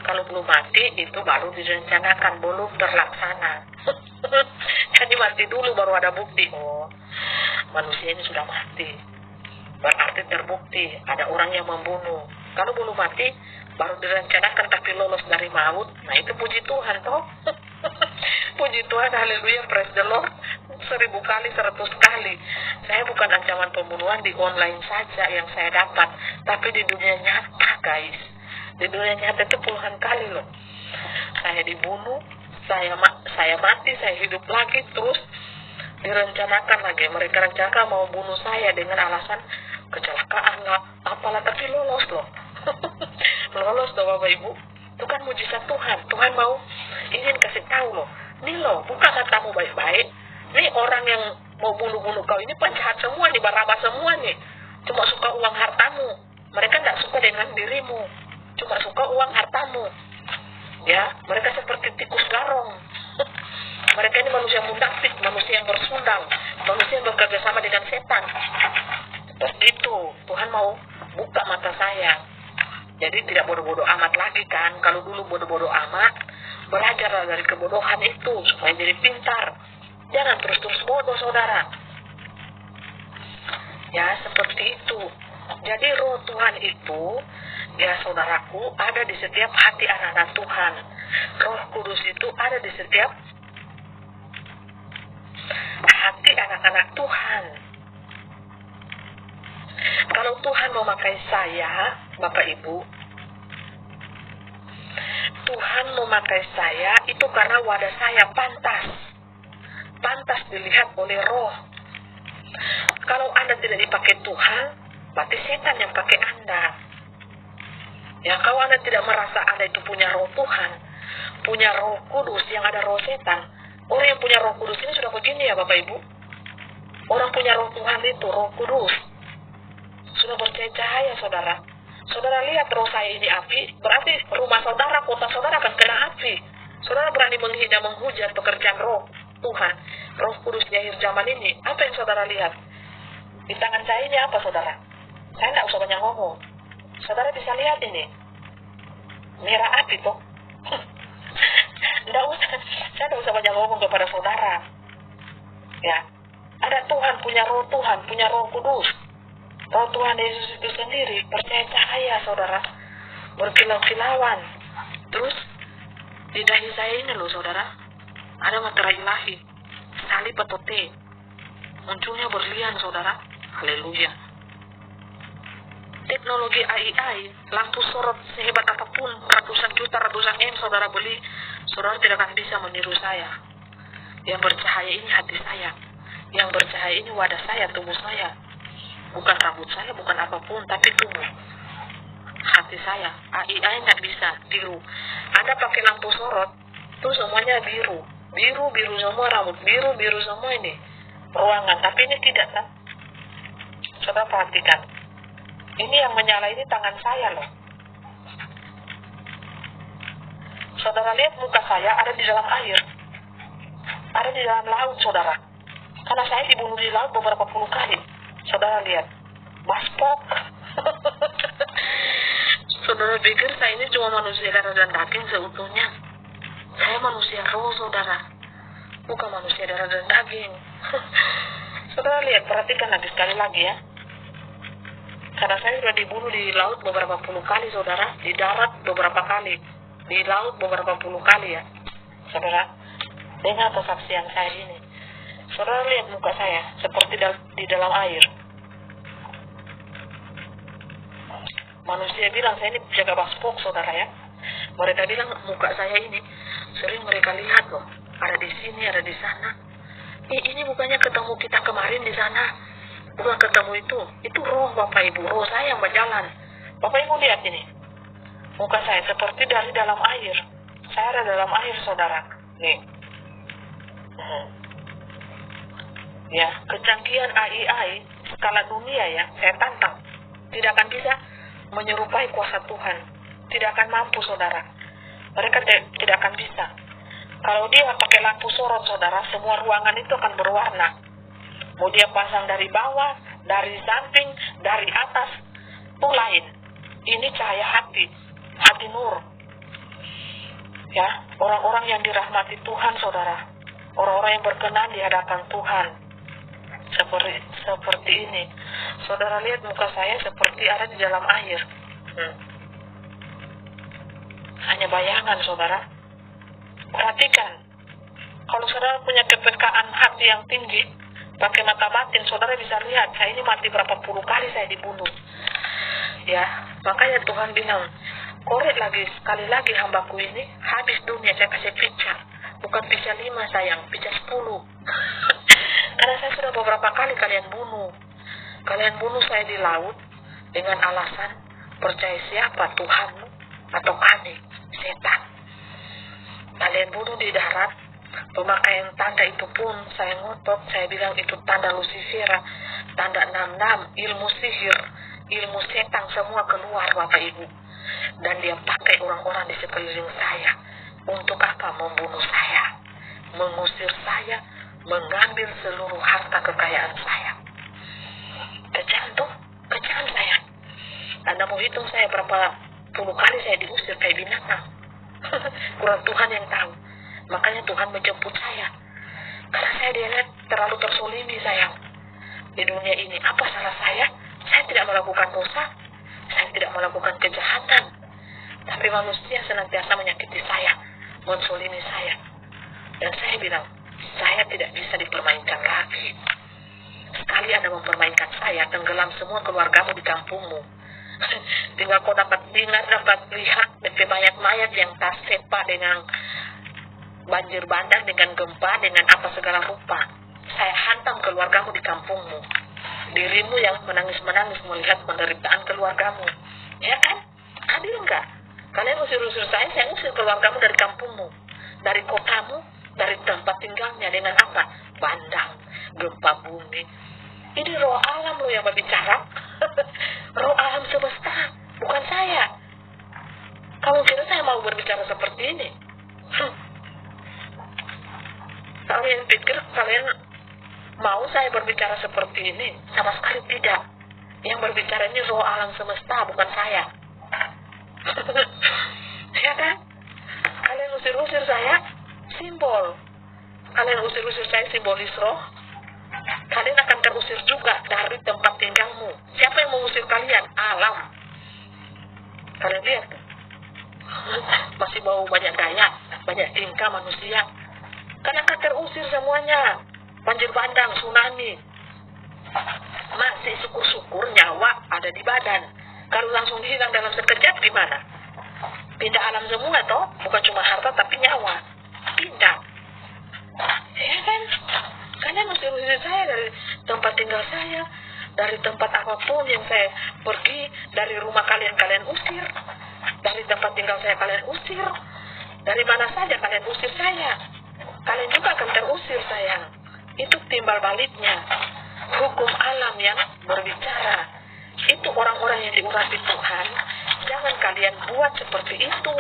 Kalau belum mati, itu baru direncanakan, belum terlaksana. Jadi mati dulu baru ada bukti. Oh, manusia ini sudah mati. Berarti terbukti ada orang yang membunuh. Kalau belum mati, baru direncanakan tapi lolos dari maut. Nah itu puji Tuhan toh. Puji Tuhan, haleluya, praise the Lord. 1000 kali, 100 kali. Saya bukan ancaman pembunuhan di online saja yang saya dapat, tapi di dunia nyata, guys. Di dunia nyata itu puluhan kali loh. Saya dibunuh, saya mati, saya hidup lagi, terus direncanakan lagi. Mereka rencanakan mau bunuh saya dengan alasan kecelakaan lah, apalah, tapi lolos loh. Lolos loh Bapak Ibu. Itu kan mujizat Tuhan. Tuhan mau ingin kasih tahu loh. Nih loh, buka matamu baik-baik. Nih orang yang mau bunuh-bunuh kau ini penjahat semua nih, Barabas semua nih. Cuma suka uang hartamu. Mereka tidak suka dengan dirimu. Cuma suka uang hartamu. Ya, mereka seperti tikus garong. Mereka ini manusia munafik, manusia yang bersundal, manusia yang bekerja sama dengan setan. Seperti itu, Tuhan mau buka mata saya. Jadi tidak bodoh-bodoh amat lagi kan. Kalau dulu bodoh-bodoh amat, belajarlah dari kebodohan itu supaya jadi pintar. Jangan terus-terus bodoh, saudara. Ya, seperti itu. Jadi roh Tuhan itu, ya saudaraku, ada di setiap hati anak-anak Tuhan. Roh Kudus itu ada di setiap hati anak-anak Tuhan. Kalau Tuhan memakai saya, Bapak Ibu, Tuhan memakai saya itu karena wadah saya pantas dilihat oleh roh. Kalau Anda tidak dipakai Tuhan, berarti setan yang pakai Anda. Ya, kalau Anda tidak merasa Anda itu punya roh Tuhan, punya roh kudus, yang ada roh setan. Orang yang punya roh kudus ini sudah begini ya Bapak Ibu. Orang punya roh Tuhan itu, roh kudus, sudah bercahaya, saudara. Saudara lihat roh saya ini api, berarti rumah saudara, kota saudara akan kena api. Saudara berani menghina, menghujat pekerjaan roh Tuhan, roh kudus di akhir zaman ini. Apa yang saudara lihat? Di tangan saya ini apa, saudara? Saya tidak usah banyak ngomong. Saudara bisa lihat ini. Merah api toh. Saya tidak usah banyak ngomong kepada saudara. Ya, ada Tuhan, punya roh kudus. Roh Tuhan Yesus itu sendiri, percaya cahaya, saudara. Berkilau-kilauan. Terus, di dahi saya ini loh, saudara, ada materai ilahi. Salib atau T. Munculnya berlian, saudara. Haleluya. Teknologi AI, lampu sorot sehebat apapun, ratusan juta, ratusan M saudara beli, saudara tidak akan bisa meniru saya. Yang bercahaya ini hati saya. Yang bercahaya ini wadah saya, tubuh saya. Bukan rambut saya, bukan apapun, tapi tubuh. Hati saya. AI tidak bisa biru. Anda pakai lampu sorot, itu semuanya biru. Biru semua rambut, biru semua ini. Ruangan, tapi ini tidak kan? Saudara perhatikan. Ini yang menyala ini tangan saya loh. Saudara lihat muka saya ada di dalam air. Ada di dalam laut, saudara. Karena saya dibunuh di laut beberapa puluh kali. Saudara lihat. Baspok. Saudara pikir saya ini cuma manusia darah dan daging seutuhnya. Saya manusia roh, saudara. Bukan manusia darah dan daging. Saudara lihat, perhatikan lagi sekali lagi ya. Karena saya sudah dibunuh di laut beberapa puluh kali, saudara. Di darat beberapa kali. Di laut beberapa puluh kali ya. Saudara, dengar kesaksian saya ini. Saudara lihat muka saya seperti di dalam air. Manusia bilang saya ini jaga paspok, saudara ya. Mereka bilang muka saya ini sering mereka lihat loh, ada di sini, ada di sana. Ini bukannya ketemu kita kemarin di sana, bukan ketemu itu roh Bapak Ibu, roh saya yang berjalan. Bapak Ibu lihat ini, muka saya seperti dari dalam air. Saya ada dalam air, saudara. Nih, ya, kecanggihan AI skala dunia ya, saya tantang, tidak akan bisa menyerupai kuasa Tuhan. Tidak akan mampu, saudara. Mereka tidak akan bisa. Kalau dia pakai lampu sorot, saudara, semua ruangan itu akan berwarna. Mau dia pasang dari bawah, dari samping, dari atas, itu lain. Ini cahaya hati nur. Ya, orang-orang yang dirahmati Tuhan, saudara. Orang-orang yang berkenan di hadapan Tuhan. Seperti ini. Saudara lihat muka saya seperti ada di dalam air. Hanya bayangan, saudara. Perhatikan. Kalau saudara punya kepekaan hati yang tinggi, pakai mata batin, saudara bisa lihat, saya ini mati berapa puluh kali saya dibunuh. Ya, makanya Tuhan bilang, korek lagi, sekali lagi hambaku ini, habis dunia saya kasih pica. Bukan pica 5 sayang, pica 10. Karena saya sudah beberapa kali kalian bunuh. Kalian bunuh saya di laut dengan alasan percaya siapa, Tuhanmu atau kami, setan. Kalian bunuh di darat, pemakaian tanda itu pun saya ngotot, saya bilang itu tanda Lucifer, tanda 66, ilmu sihir, ilmu setan semua keluar Bapak Ibu. Dan dia pakai orang-orang di sekeliling saya. Untuk apa? Membunuh saya, mengusir saya, mengambil seluruh harta kekayaan saya. Kejam saya. Anda mau hitung saya berapa puluh kali saya diusir kayak binatang. Kurang Tuhan yang tahu. Makanya Tuhan menjemput saya. Karena saya dilihat terlalu tersolimi sayang. Di dunia ini, apa salah saya? Saya tidak melakukan dosa. Saya tidak melakukan kejahatan. Tapi manusia senantiasa menyakiti saya, mensolimi saya. Dan saya bilang, saya tidak bisa dipermainkan lagi. Sekali Anda mempermainkan saya, tenggelam semua keluargamu di kampungmu. Tinggal kau dapat lihat banyak mayat yang tak sepa dengan banjir bandang, dengan gempa, dengan apa segala rupa. Saya hantam keluargamu di kampungmu. Dirimu yang menangis-menangis melihat penderitaan keluargamu. Ya kan? Adil enggak? Kalian usir-usir saya usir keluargamu dari kampungmu, dari kotamu, dari tempat tinggalnya. Dengan apa? Bandang, gempa bumi. Ini roh alam loh yang berbicara. Roh alam semesta, bukan saya. Kamu kira saya mau berbicara seperti ini? Kalian pikir kalian mau saya berbicara seperti ini? Sama sekali tidak. Yang berbicara ini roh alam semesta, bukan saya. Ya kan? Kalian usir-usir saya, simbol. Kalian usir-usir saya, simbolis roh. Kalian akan terusir juga dari tempat tinggalmu. Siapa yang mengusir kalian? Alam. Kalian lihat, masih bau banyak gaya, banyak tingkah manusia. Karena akan terusir semuanya. Banjir bandang, tsunami. Masih syukur-syukur nyawa ada di badan. Kalau langsung hilang dalam sekejap gimana? Pindah alam semua toh? Bukan cuma harta tapi nyawa. Pindah. Ya kan? Kalian usir-usir saya dari tempat tinggal saya, dari tempat apapun yang saya pergi, dari rumah kalian usir, dari tempat tinggal saya kalian usir, dari mana saja kalian usir saya. Kalian juga akan terusir sayang. Itu timbal baliknya. Hukum alam yang berbicara. Itu orang-orang yang diurapi Tuhan. Jangan kalian buat seperti itu.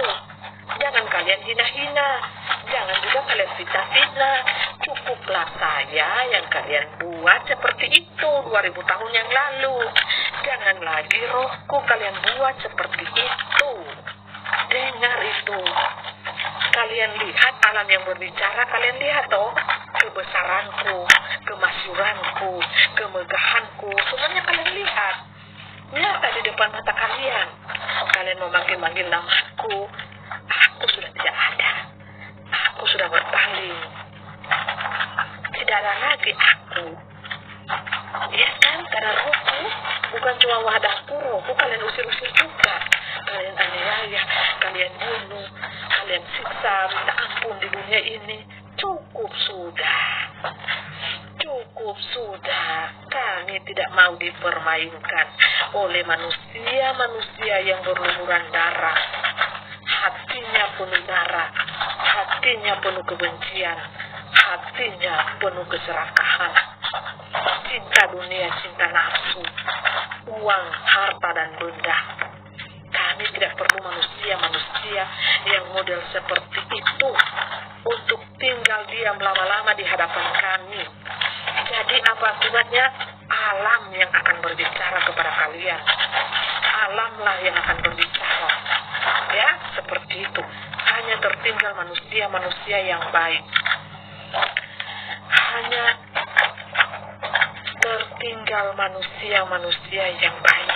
Jangan kalian hina-hina. Jangan juga kalian fitnah-fitnah. Cukuplah saya yang kalian buat seperti itu 2000 tahun yang lalu. Jangan lagi rohku kalian buat seperti itu. Dengar itu. Kalian lihat alam yang berbicara. Kalian lihat toh kebesaranku, kemasyuranku, kemegahanku. Semuanya kalian lihat. Nyata di depan mata kalian. Kalian memanggil-manggil namaku. Aku sudah tidak ada. Aku sudah Ya kan, karena rohku bukan cuma wadahku, rohku kalian usir-usir juga. Kalian aniaya, kalian bunuh, kalian siksa, minta ampun di dunia ini. Cukup sudah. Cukup sudah. Kami tidak mau dipermainkan oleh manusia-manusia yang berlumuran darah. Hatinya penuh darah, hatinya penuh kebencian, hatinya penuh keserakahan. Cinta dunia, cinta nafsu, uang, harta, dan benda. Kami tidak perlu manusia-manusia yang model seperti itu untuk tinggal diam lama-lama di hadapan kami. Jadi apa akibatnya? Alam yang akan berbicara kepada kalian. Alamlah yang akan berbicara. Ya, seperti itu. Hanya tertinggal manusia-manusia yang baik. Hanya tertinggal manusia-manusia yang baik.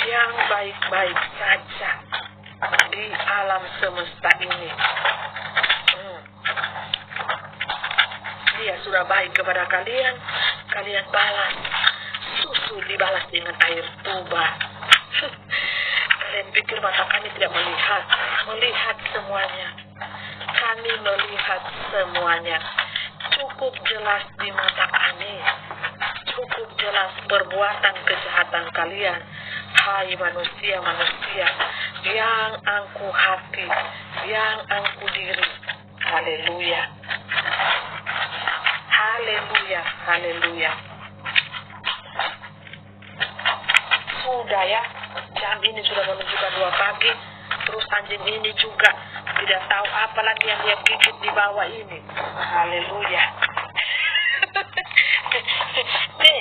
Yang baik-baik saja di alam semesta ini. Dia sudah baik kepada kalian, kalian balas. Susu dibalas dengan air tuba. Kalian pikir mata kami tidak melihat? Melihat semuanya. Kami melihat semuanya. Cukup jelas di mata kami. Cukup jelas perbuatan kejahatan kalian. Hai manusia-manusia yang angku hati, yang angku diri. Haleluya. Haleluya, haleluya. Sudah ya, jam ini sudah menunjukkan 2 pagi. Terus anjing ini juga tidak tahu apa lagi yang dia gigit di bawah ini. Haleluya. Nih,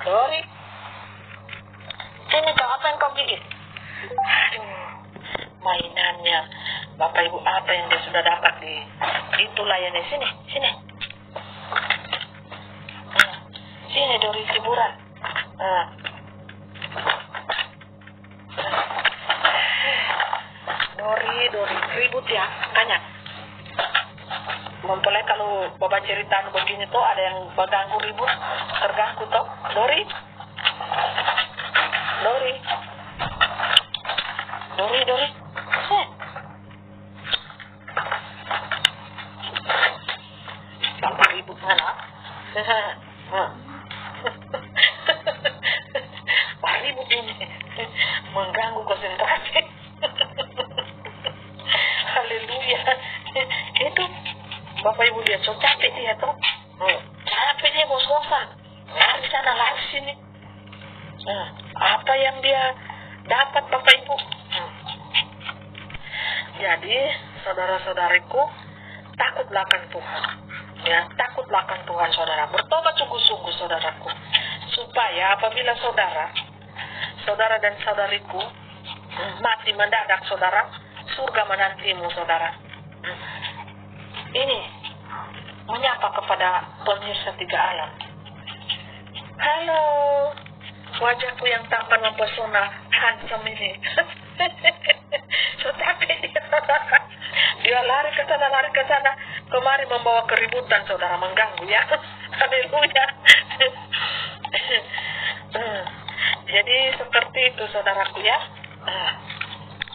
Dori. Sini kau, apa yang kau gigit? Aduh, mainannya. Bapak Ibu, apa yang dia sudah dapat di itu layarnya. Sini, sini. Sini Dori hiburan. Dori ribut ya, banyak. Mempelai kalau bapak cerita begini tuh ada yang berganggu ribut, terganggu tuh. Dori. Bapak ribut mana? Pak ribut ini mengganggu konsentrasi. Haleluya. Itu Bapak Ibu lihat, so capek dia tuh. Capek dia ngos-ngosan. Lari sana, lari sini. Apa yang dia dapat Bapak Ibu? Jadi saudara-saudariku, takutlah akan Tuhan. Ya, takutlah akan Tuhan saudara. Bertobat sungguh-sungguh saudaraku. Supaya apabila saudara dan saudariku mati mendadak saudara, surga menantimu saudara. Ini menyapa kepada pemirsa 3 alam. Halo, wajahku yang tampan mempesona, handsome ini. So capek dia. Dia lari ke sana, kemari membawa keributan saudara, mengganggu ya. Haleluya. Jadi seperti itu saudaraku ya.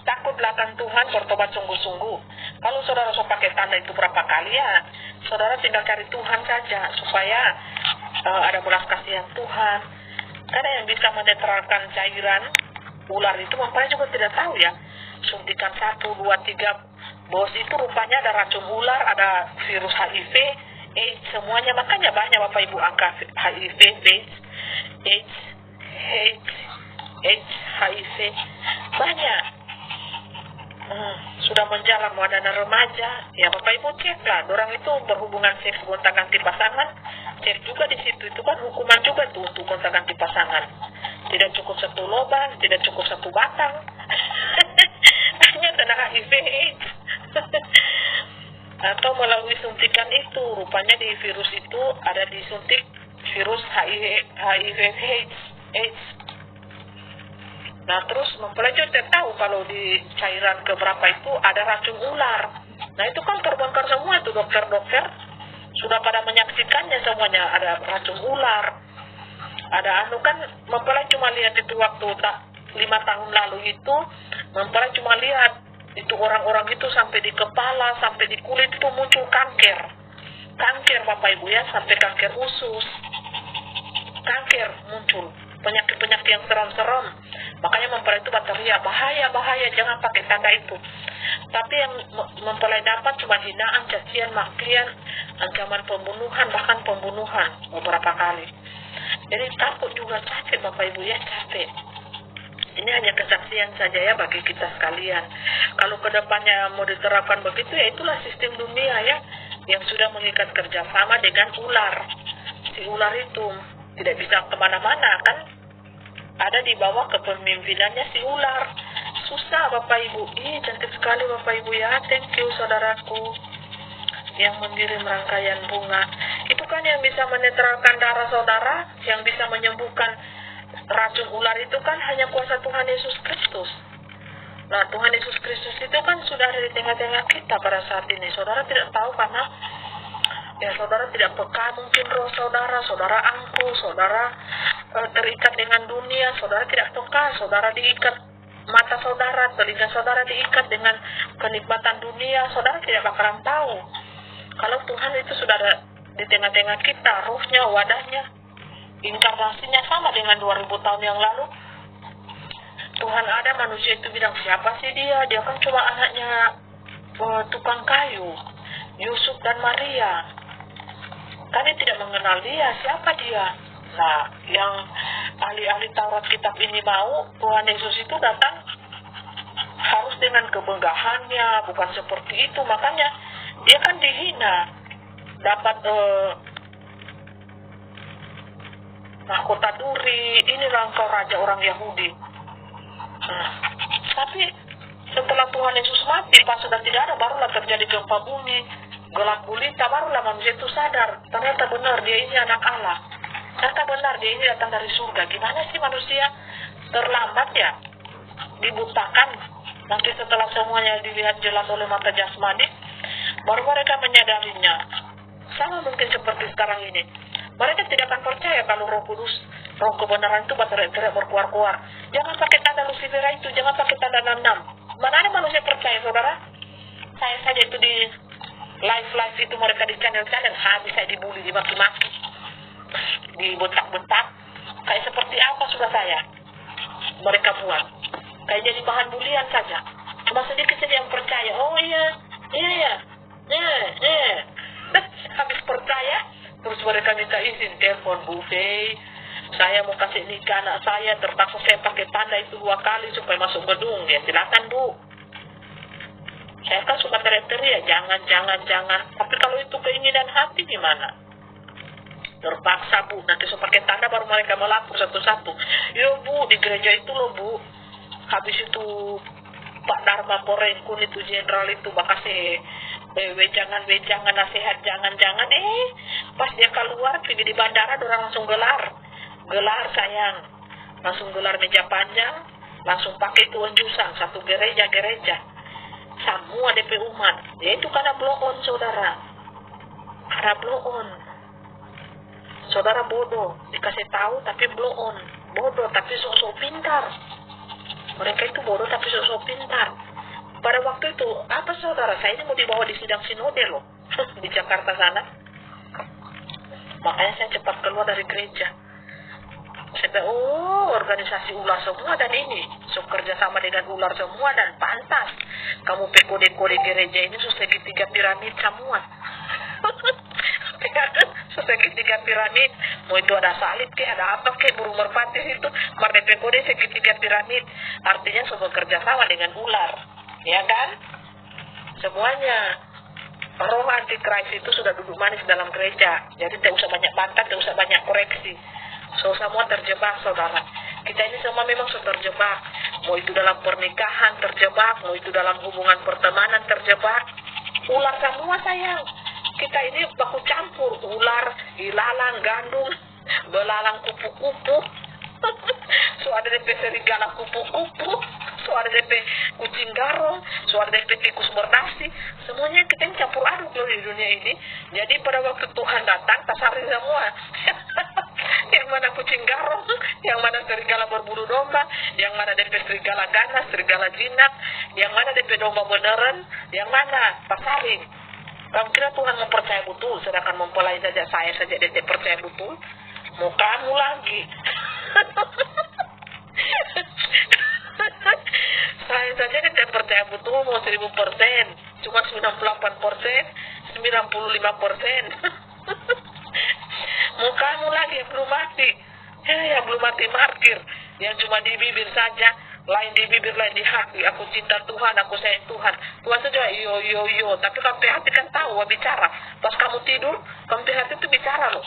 Takutlah akan Tuhan, bertobat sungguh-sungguh. Kalau saudara so pakai tanda itu berapa kali ya, saudara tinggal cari Tuhan saja supaya ada belas kasihan Tuhan. Karena yang bisa menetralkan cairan ular itu mempelai juga tidak tahu ya. Suntikan 1, 2, 3 bos itu rupanya ada racun ular, ada virus HIV, AIDS, semuanya. Makanya banyak Bapak Ibu angka HIV, AIDS, HIV banyak. Sudah menjalar wadana remaja. Ya Bapak Ibu ceklah, orang itu berhubungan seks gonta-ganti pasangan, cek juga di situ. Itu kan hukuman juga tuh untuk gonta-ganti pasangan. Tidak cukup 1 lubang, tidak cukup 1 batang. Hanya kena HIV AIDS. Atau melalui suntikan itu, rupanya di virus itu ada disuntik virus HIV AIDS. Nah terus mempelai juga tahu kalau di cairan keberapa itu ada racun ular. Nah itu kan terbongkar semua tuh dokter-dokter. sudah pada menyaksikannya semuanya. Ada racun ular, ada kan mempelai cuma lihat itu waktu 5 tahun lalu itu, mempelai cuma lihat itu orang-orang itu sampai di kepala, sampai di kulit itu muncul kanker Bapak Ibu ya, sampai kanker usus, kanker muncul, penyakit-penyakit yang serem-serem. Makanya mempelai itu berteriak, bahaya, jangan pakai tanda itu. Tapi yang mempelai dapat cuma hinaan, cacian, makian, ancaman pembunuhan, bahkan pembunuhan beberapa kali. Jadi takut juga, capek Bapak Ibu ya, capek. Ini hanya kesaksian saja ya bagi kita sekalian. Kalau kedepannya mau diterapkan begitu, ya itulah sistem dunia ya, yang sudah mengikat kerjasama dengan ular. Si ular itu tidak bisa kemana-mana kan, ada di bawah kepemimpinannya si ular. Susah Bapak Ibu. Cantik sekali Bapak Ibu ya. Thank you saudaraku yang mengirim rangkaian bunga. Itu kan yang bisa menetralkan darah saudara, yang bisa menyembuhkan racun ular itu kan hanya kuasa Tuhan Yesus Kristus. Nah, Tuhan Yesus Kristus itu kan sudah ada di tengah-tengah kita pada saat ini. Saudara tidak tahu karena ya saudara tidak peka mungkin roh saudara angkuh, saudara terikat dengan dunia, saudara tidak peka, saudara diikat mata saudara, telinga saudara diikat dengan kenikmatan dunia, saudara tidak bakalan tahu. Kalau Tuhan itu sudah ada di tengah-tengah kita, rohnya, wadahnya, inkarnasinya sama dengan 2000 tahun yang lalu. Tuhan ada, manusia itu bilang, siapa sih dia? Dia kan cuma anaknya tukang kayu, Yusuf dan Maria. Kami tidak mengenal dia, siapa dia? Nah, yang ahli-ahli Taurat kitab ini mau Tuhan Yesus itu datang harus dengan kemegahannya, bukan seperti itu. Makanya dia kan dihina, dapat mahkota duri, inilah engkau raja orang Yahudi. Tapi setelah Tuhan Yesus mati, pas sudah tidak ada, barulah terjadi gempa bumi, gelap gulita, barulah manusia itu sadar, ternyata benar dia ini anak Allah, ternyata benar dia ini datang dari surga. Gimana sih manusia terlambat ya, dibutakan, nanti setelah semuanya dilihat jelas oleh mata jasmani, baru mereka menyadarinya. Sama mungkin seperti sekarang ini, mereka tidak akan percaya kalau Roh Kudus, Roh kebenaran itu berteriak berkuar-kuar. Jangan pakai tanda Lucifer itu, jangan pakai tanda 66. Mana ada manusia percaya, saudara? Saya saja itu di live itu mereka di channel-channel, habis saya dibully, dimaki-maki, dibentak-bentak. Kayak seperti apa sudah saya mereka buat? Kayak jadi bahan bulian saja. Cuma sedikit saja yang percaya. Oh iya. Habis percaya, terus mereka minta izin, telepon Bu Fei, saya mau kasih nikah anak saya, terpaksa saya pakai tanda itu 2 kali supaya masuk gedung. Ya silakan Bu. Saya kan suka teriak-teriak, jangan. Tapi kalau itu keinginan hati gimana? Terpaksa Bu, nanti saya pakai tanda baru mereka melapor satu-satu. Yo Bu, di gereja itu loh Bu. Habis itu Pak Dharma Porengkun itu jenderal itu bakasih wejangan nasihat jangan pas dia keluar pergi di bandara orang langsung gelar sayang, langsung gelar meja panjang, langsung pakai itu unjusan satu gereja semua DP umat. Ya itu karena blow on saudara, karena blow on. Saudara bodoh, dikasih tahu tapi blow on, bodoh tapi sok-sok pintar. Mereka itu bodoh tapi sok-sok pintar. Pada waktu itu, apa saudara, saya ini mau dibawa di sidang sinode loh, di Jakarta sana. Makanya saya cepat keluar dari gereja. Saya bilang, organisasi ular semua dan ini, kerja sama dengan ular semua dan pantas. Kamu kode-kode gereja ini segitiga piramid semua. Segitiga piramid, mau itu ada salib ke, ada apa ke, burung merpati itu, merdeka kode segitiga piramid, artinya semua kerja sama dengan ular. Ya kan? Semuanya roh antikris itu sudah duduk manis dalam gereja. Jadi tidak usah banyak bantah, tidak usah banyak koreksi. Semua terjebak saudara. Kita ini semua memang sudah terjebak. Mau itu dalam pernikahan terjebak, mau itu dalam hubungan pertemanan terjebak. Ular semua sayang. Kita ini baku campur ular, ilalang, gandum, belalang kupu-kupu. So ada DP serigala kupu-kupu, suara DP kucing garong, suara DP tikus berdasi, semuanya kita campur aduk loh di dunia ini. Jadi pada waktu Tuhan datang, tasari semua. Yang mana kucing garong, yang mana serigala berbulu domba, yang mana DP serigala ganas, serigala jinak, yang mana DP domba beneran, yang mana tasaring. Kamu kira Tuhan mempercaya betul, sedangkan mempelai saja saya saja DP percaya betul, mau kamu lagi. Saya saja tidak percaya betul mau 1000%, cuma 98%, 95%. Mau kamu lagi yang belum mati, yang belum mati martir, yang cuma di bibir saja, lain di bibir, lain di hati. Aku cinta Tuhan, aku sayang Tuhan. Tuhan saja yo, tapi kamu hati kan tahu bicara. Pas kamu tidur, kamu hati itu bicara loh.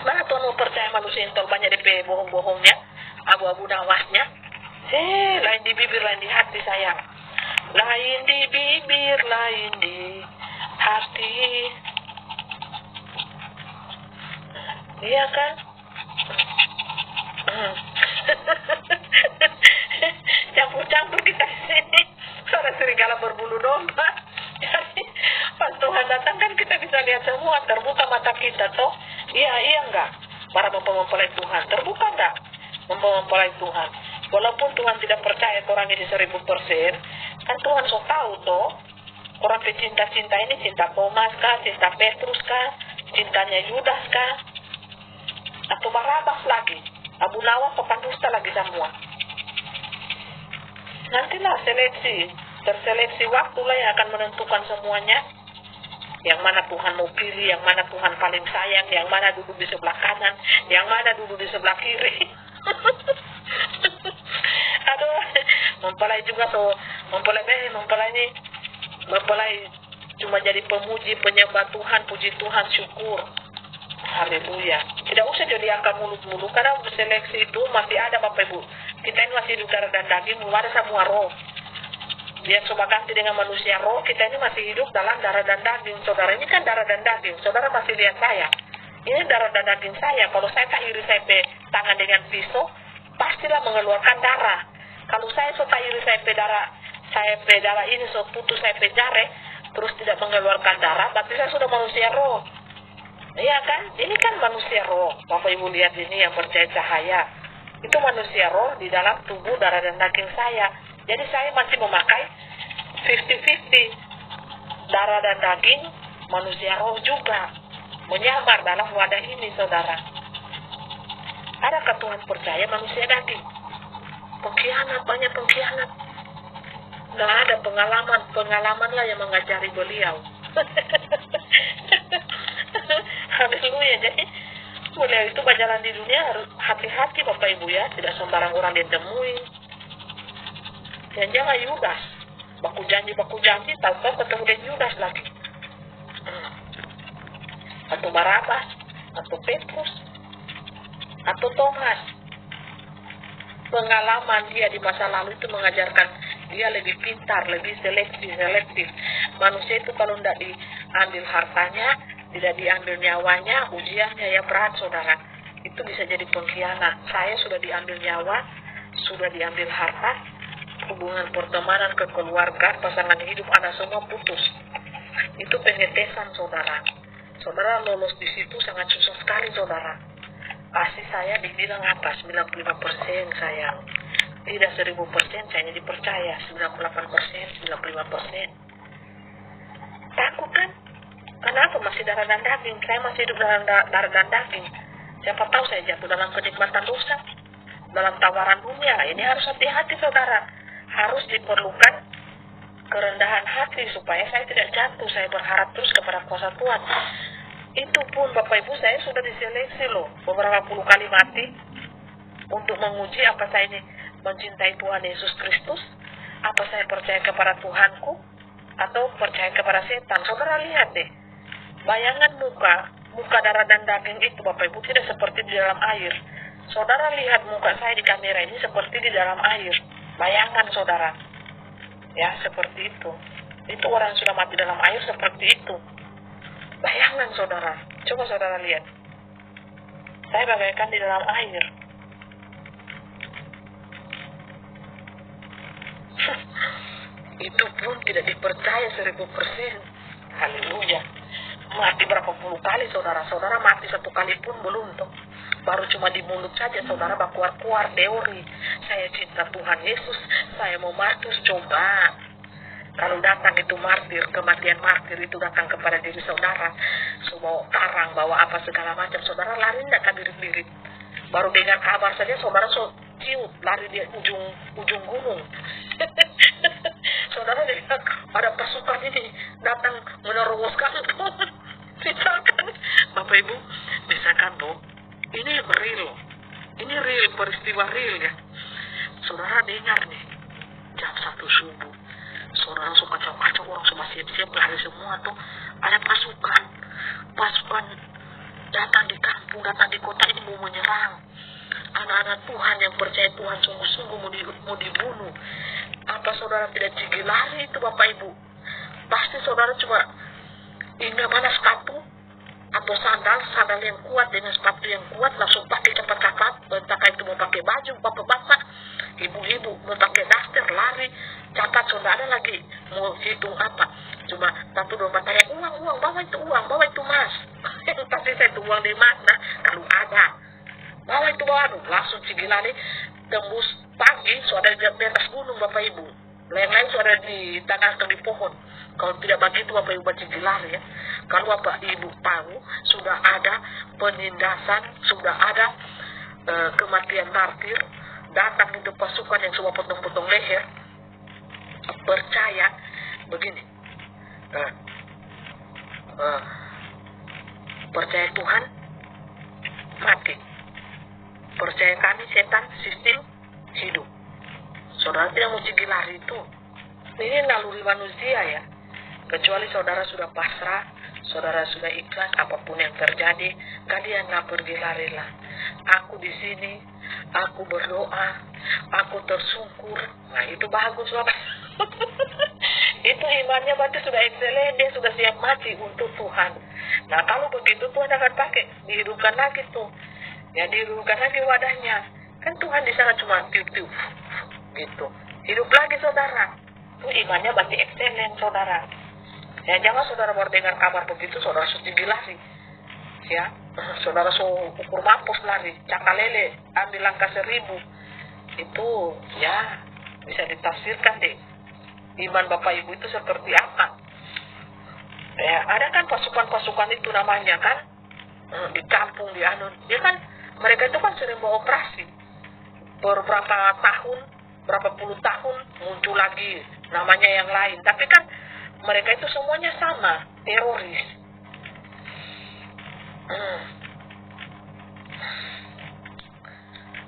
Mana Tuhan mau percaya manusia yang banyak DP bohong-bohongnya, abu-abu nawasnya. Lain di bibir, lain di hati sayang. Lain di bibir, lain di hati. Iya kan? Campur-campur kita sini. Suara serigala berbulu domba. Jadi pas Tuhan datang kan kita bisa lihat semua, terbuka mata kita toh. Iya enggak? Para mempelai Tuhan terbuka enggak? Mempelai Tuhan. Walaupun Tuhan tidak percaya orang ini 1000%, kan Tuhan so tahu toh. Orang pecinta-cinta ini cinta Thomas kah, cinta Petrus kah, cintanya Yudas kah, atau Barabas lagi, Abu Nawas atau pendusta lagi semua. Nantilah terseleksi waktulah yang akan menentukan semuanya. Yang mana Tuhan mau pilih, yang mana Tuhan paling sayang, yang mana duduk di sebelah kanan, yang mana duduk di sebelah kiri. Aduh, mempelai juga so, mempelai cuma jadi pemuji, penyembah Tuhan, puji Tuhan, syukur. Haleluya. Tidak usah jadi angka mulut-mulut, karena seleksi itu masih ada Bapak Ibu. Kita ini masih hidup darah dan daging, belum ada semua roh. Biar coba ganti dengan manusia roh, kita ini masih hidup dalam darah dan daging. Saudara, ini kan darah dan daging. Saudara masih lihat saya. Ini darah dan daging saya. Kalau saya tahiri saya tangan dengan pisau, pastilah mengeluarkan darah. Kalau saya tahiri saya darah ini putus saya jare, terus tidak mengeluarkan darah, berarti saya sudah manusia roh. Iya kan? Ini kan manusia roh. Bapak Ibu lihat ini yang percaya cahaya. Itu manusia roh di dalam tubuh darah dan daging saya. Jadi saya masih memakai 50-50. Darah dan daging, manusia roh juga. Menyamar dalam wadah ini, saudara. Adakah Tuhan percaya manusia daging? Pengkhianat, banyak pengkhianat. Nggak ada pengalamanlah yang mengajari beliau. Haleluya. Jadi beliau itu berjalan di dunia harus hati-hati Bapak Ibu ya, tidak sembarang orang ditemui. Dan jangan Yudas, baku janji, tahu-tahu ketemu dengan Yudas lagi. Atau Barabas, atau Petrus, atau Thomas. Pengalaman dia di masa lalu itu mengajarkan dia lebih pintar, lebih selektif. Manusia itu kalau tidak diambil hartanya, tidak diambil nyawanya, ujiannya ya berat, saudara. Itu bisa jadi pengkhianat. Saya sudah diambil nyawa, sudah diambil harta, hubungan pertemanan, kekeluargaan, pasangan hidup, anak semua putus. Itu pengetesan, saudara. Saudara lolos di situ sangat susah sekali, saudara. Pasti saya dibilang apa? 95% sayang. Tidak 1000% saya dipercaya. 98%, 95%. Takut kan? Kenapa masih darah dan daging? Saya masih hidup dalam darah dan daging. Siapa tahu saya jatuh dalam kenikmatan dosa, dalam tawaran dunia. Ini harus hati-hati, saudara. Harus diperlukan kerendahan hati supaya saya tidak jatuh. Saya berharap terus kepada kuasa Tuhan. Itu pun Bapak Ibu, saya sudah diseleksi loh beberapa puluh kali mati untuk menguji apa saya ini mencintai Tuhan Yesus Kristus, apa saya percaya kepada Tuhanku, atau percaya kepada setan. Saudara lihat deh, bayangan muka darah dan daging itu Bapak Ibu tidak seperti di dalam air. Saudara lihat muka saya di kamera ini seperti di dalam air. Bayangan saudara, ya seperti itu. Itu orang yang sudah mati dalam air seperti itu. Bayangan saudara, coba saudara lihat. Saya bagaikan di dalam air. Itu pun tidak dipercaya 1000%. Haleluya. Mati berapa puluh kali saudara-saudara, mati satu kali pun belum tuh. Baru cuma di mulut saja saudara keluar-keluar teori. Saya cinta Tuhan Yesus, saya mau martir. Coba kalau datang itu martir, kematian martir itu datang kepada diri saudara, semua karang, bawa apa segala macam, saudara lari tidak ke diri-diri. Baru dengar kabar saja saudara ciut, lari di ujung gunung. Saudara lihat ada pasukan ini datang meneroboskan tuh. Misalkan, Bapak Ibu, misalkan tuh, ini real, peristiwa real ya. Saudara dengar nih, jam 1 subuh, saudara suka kacau-kacau, orang semua siap-siap lari semua tuh, ada pasukan datang di kampung, datang di kota ini mau menyerang. Anak-anak Tuhan yang percaya Tuhan sungguh-sungguh mau dibunuh. Apa saudara tidak gigi lari itu Bapak Ibu? Pasti saudara cuma ini mana sepatu atau sandal yang kuat dengan sepatu yang kuat, langsung pakai cepat-cepat. Entah itu mau pakai baju, bapak-bapak, ibu-ibu mau pakai daster, lari cepat. Saudara lagi mau hitung apa? Cuma 1, 2, 4 tanya uang, bawa itu mas. Pasti saya itu uang di mana? Kalau ada, bawa itu langsung cigilani tembus pagi sudah di atas gunung Bapak Ibu. Lain-lain sudah ditanamkan di pohon. Kalau tidak begitu Bapak Ibu cigilani ya. Kalau Bapak Ibu tahu sudah ada penindasan, sudah ada kematian martir, datang itu pasukan yang semua potong-potong leher. Percaya begini. Percaya Tuhan mati. Percaya kami setan sistem hidup. Saudara tidak mau lari itu. Ini naluri manusia ya. Kecuali saudara sudah pasrah, saudara sudah ikhlas apapun yang terjadi, kalian pergi larilah. Aku di sini, aku berdoa, aku tersungkur. Nah itu bagus Bapak. Itu imannya berarti sudah ekselen, dia sudah siap mati untuk Tuhan. Nah kalau begitu Tuhan akan pakai, dihidupkan lagi tuh. Ya dihidupkan lagi wadahnya. Kan Tuhan di sana cuma tiup-tiup gitu. Hidup lagi saudara. Itu imannya berarti ekselen saudara. Ya jangan saudara baru dengar kabar begitu saudara sudah lari. Ya, saudara ukur mampus lari, cakalele, ambil langkah 1000. Itu ya bisa ditafsirkan deh. Iman Bapak Ibu itu seperti apa? Ya, ada kan pasukan-pasukan itu namanya kan di kampung di Anun. Ya kan mereka itu kan sering beroperasi. Beberapa tahun, berapa puluh tahun muncul lagi namanya yang lain. Tapi kan mereka itu semuanya sama, teroris.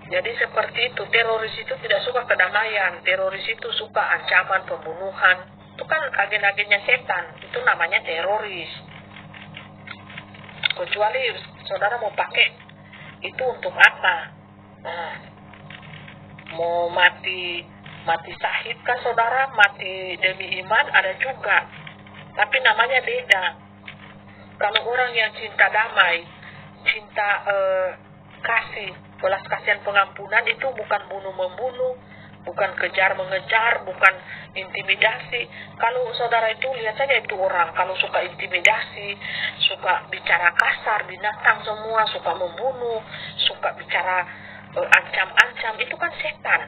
Jadi seperti itu, teroris itu tidak suka kedamaian, teroris itu suka ancaman, pembunuhan. Itu kan agen-agennya setan, itu namanya teroris. Kecuali saudara mau pakai itu untuk apa? Mau mati syahid kan saudara, mati demi iman ada juga. Tapi namanya beda. Kalau orang yang cinta damai, cinta kasih, belas kasihan pengampunan itu bukan bunuh-membunuh, bukan kejar-mengejar, bukan intimidasi. Kalau saudara itu lihat saja itu orang, kalau suka intimidasi, suka bicara kasar, binatang semua, suka membunuh, suka bicara ancam-ancam, itu kan setan.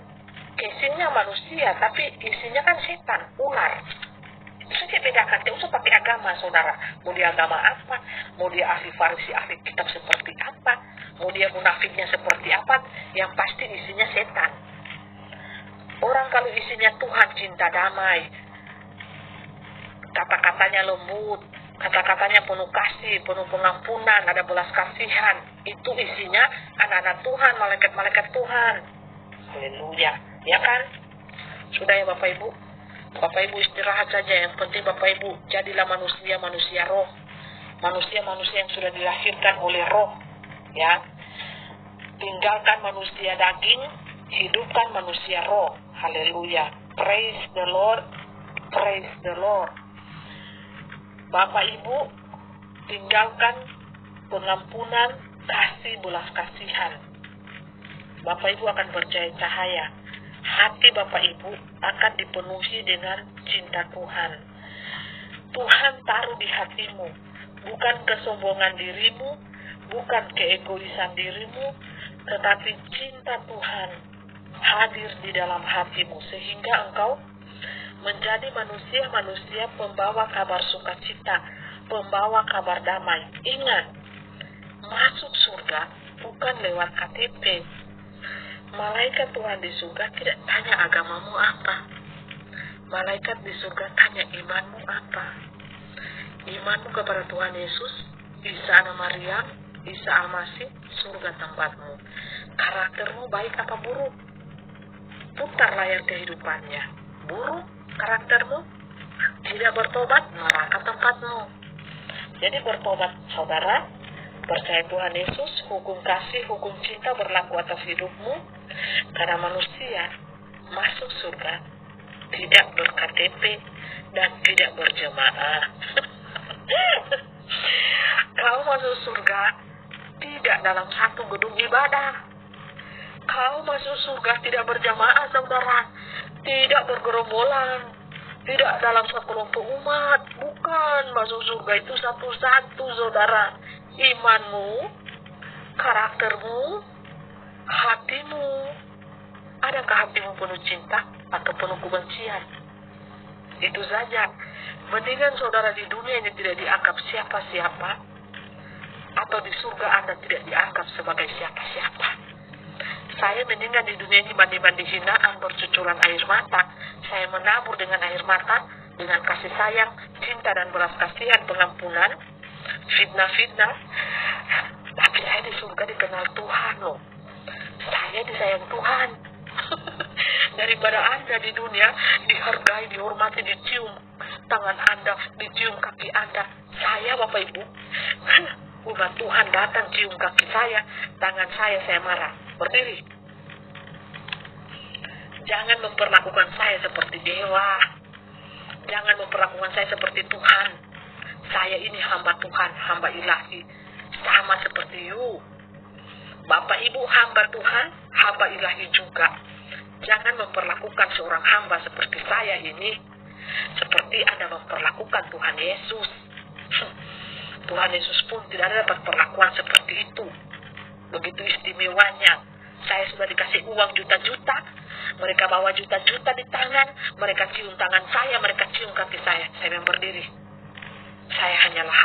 Casingnya manusia, tapi isinya kan setan, ular. Itu saja bedakan, tidak usah pakai agama saudara. Mau dia agama apa, mau dia ahli farisi, ahli kitab seperti apa, mau dia munafiknya seperti apa, yang pasti isinya setan. Orang kalau isinya Tuhan cinta damai, kata-katanya lembut, kata-katanya penuh kasih, penuh pengampunan, ada belas kasihan, itu isinya anak-anak Tuhan, malaikat-malaikat Tuhan. Haleluya, ya kan? Sudah ya Bapak Ibu? Bapak Ibu istirahat saja, yang penting Bapak Ibu jadilah manusia roh, manusia yang sudah dilahirkan oleh roh, ya. Tinggalkan manusia daging, hidupkan manusia roh. Haleluya. Praise the Lord. Praise the Lord. Bapak Ibu tinggalkan pengampunan, kasih, belas kasihan. Bapak Ibu akan percaya cahaya. hati Bapak Ibu akan dipenuhi dengan cinta Tuhan. Tuhan taruh di hatimu, bukan kesombongan dirimu, bukan keegoisan dirimu, tetapi cinta Tuhan hadir di dalam hatimu, sehingga engkau menjadi manusia-manusia pembawa kabar sukacita, pembawa kabar damai. Ingat, masuk surga bukan lewat KTP. Malaikat Tuhan di surga tidak tanya agamamu apa. Malaikat di surga tanya imanmu apa. Imanmu kepada Tuhan Yesus, Isa anak Maryam, Isa Al-Masih, surga tempatmu. Karaktermu baik apa buruk? Putar layar kehidupannya. Buruk karaktermu, tidak bertobat, neraka tempatmu. Jadi bertobat saudara, percaya Tuhan Yesus, hukum kasih, hukum cinta berlaku atas hidupmu, karena manusia masuk surga tidak ber-KTP dan tidak berjemaah. Kau masuk surga tidak dalam satu gedung ibadah. Kau masuk surga tidak berjamaah saudara, tidak bergerombolan, tidak dalam satu kelompok umat. Bukan, masuk surga itu satu-satu saudara. Imanmu, karaktermu, hatimu. Adakah hatimu penuh cinta atau penuh kebencian? Itu saja. Mendingan saudara di dunia ini tidak dianggap siapa-siapa, atau di surga Anda tidak dianggap sebagai siapa-siapa. Saya mendingan di dunia ini mandi-mandi hinaan, bercucuran air mata. Saya menabur dengan air mata, dengan kasih sayang, cinta dan belas kasihan, pengampunan, fitnah-fitnah. Tapi saya di surga dikenal Tuhan loh. Saya disayang Tuhan. Daripada Anda di dunia dihargai, dihormati, dicium tangan Anda, dicium kaki Anda. Saya Bapak Ibu, umat Tuhan datang cium kaki saya, tangan saya marah. Berdiri. Jangan memperlakukan saya seperti dewa. Jangan memperlakukan saya seperti Tuhan. Saya ini hamba Tuhan, hamba ilahi. Sama seperti you. Bapak Ibu hamba Tuhan, hamba ilahi juga. Jangan memperlakukan seorang hamba seperti saya ini, seperti Anda memperlakukan Tuhan Yesus. Tuhan Yesus pun tidak ada dapat perlakuan seperti itu. Begitu istimewanya. Saya sudah dikasih uang juta-juta, mereka bawa juta-juta di tangan, mereka cium tangan saya, mereka cium kaki saya yang berdiri. Saya hanyalah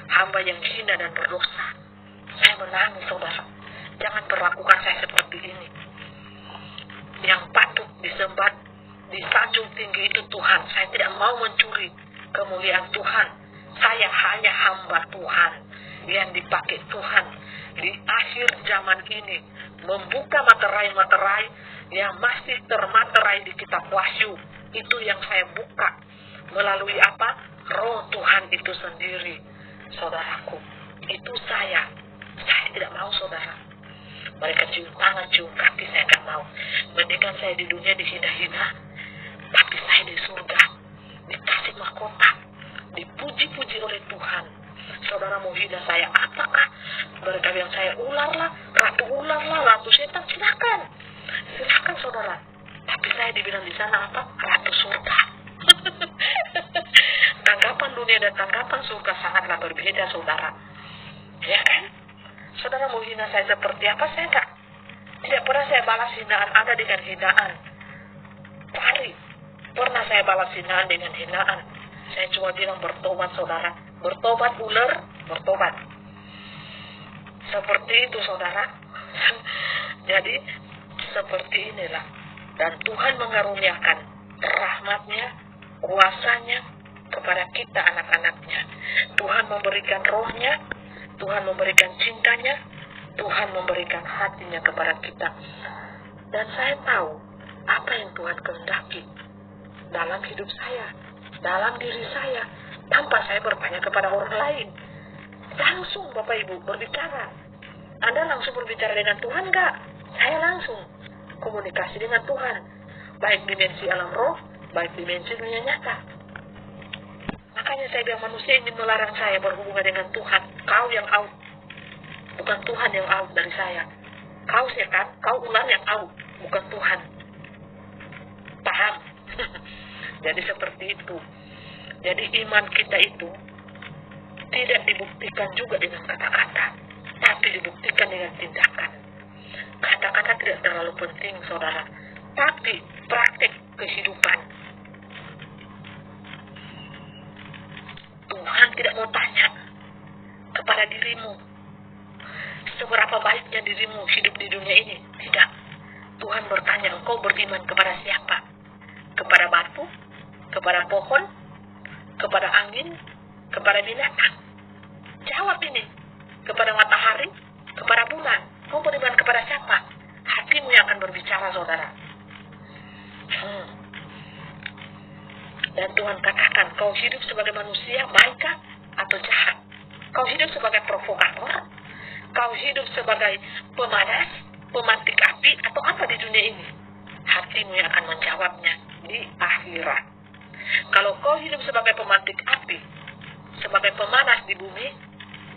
hamba yang hina dan berdosa. Saya menangis saudara, jangan perlakukan saya seperti ini. Yang patut disembah, disanjung tinggi itu Tuhan. Saya tidak mau mencuri kemuliaan Tuhan. Saya hanya hamba Tuhan yang dipakai Tuhan di akhir zaman ini, membuka materai-materai yang masih termaterai di kitab Wahyu. Itu yang saya buka melalui apa? Roh Tuhan itu sendiri. Saudaraku, itu saya tidak mau saudara. Mereka cium tangan, cium kaki, saya tidak mau. Mendingan saya di dunia dihina-hina, tapi saya di surga dikasih mahkota, dipuji-puji oleh Tuhan. Saudara mau hina saya apakah? Mereka bilang saya ular lah, ratu setan, silakan saudara. Tapi saya dibilang di sana apa? Ratu surga. Tanggapan dunia dan tanggapan surga sangatlah berbeda saudara. Ya kan? Saudara mau hina saya seperti apa? Saya tidak pernah saya balas hinaan Anda dengan hinaan. Pernah saya balas hinaan dengan hinaan. Saya cuma bilang bertobat saudara. Bertobat ular, bertobat. Seperti itu saudara. Jadi seperti inilah. Dan Tuhan mengaruniakan rahmat-Nya, kuasanya kepada kita anak-anaknya. Tuhan memberikan rohnya, Tuhan memberikan cintanya, Tuhan memberikan hatinya kepada kita. Dan saya tahu apa yang Tuhan kehendaki dalam hidup saya, dalam diri saya, tanpa saya bertanya kepada orang lain. Langsung Bapak Ibu berbicara. Anda langsung berbicara dengan Tuhan enggak? Saya langsung komunikasi dengan Tuhan. Baik dimensi alam roh, baik dimensi dunia nyata. Makanya saya bilang manusia ingin melarang saya berhubungan dengan Tuhan. Kau yang out. Bukan Tuhan yang out dari saya. Kau setan, kau ular yang out. Bukan Tuhan. Jadi seperti itu. Jadi iman kita itu tidak dibuktikan juga dengan kata-kata, tapi dibuktikan dengan tindakan. Kata-kata tidak terlalu penting, saudara, tapi praktik kehidupan. Tuhan tidak mau tanya kepada dirimu, seberapa baiknya dirimu hidup di dunia ini. Tidak. Tuhan bertanya, engkau beriman kepada siapa? Kepada batu? Kepada pohon? Kepada angin? Kepada binatang? Jawab ini. Kepada matahari? Kepada bulan? Kau beriman kepada siapa? Hatimu yang akan berbicara, saudara. Dan Tuhan katakan, kau hidup sebagai manusia baikkah atau jahat? Kau hidup sebagai provokator? Kau hidup sebagai pemanas, pemantik api, atau apa di dunia ini? Hatimu yang akan menjawabnya di akhirat. Kalau kau hidup sebagai pemantik api, sebagai pemanas di bumi,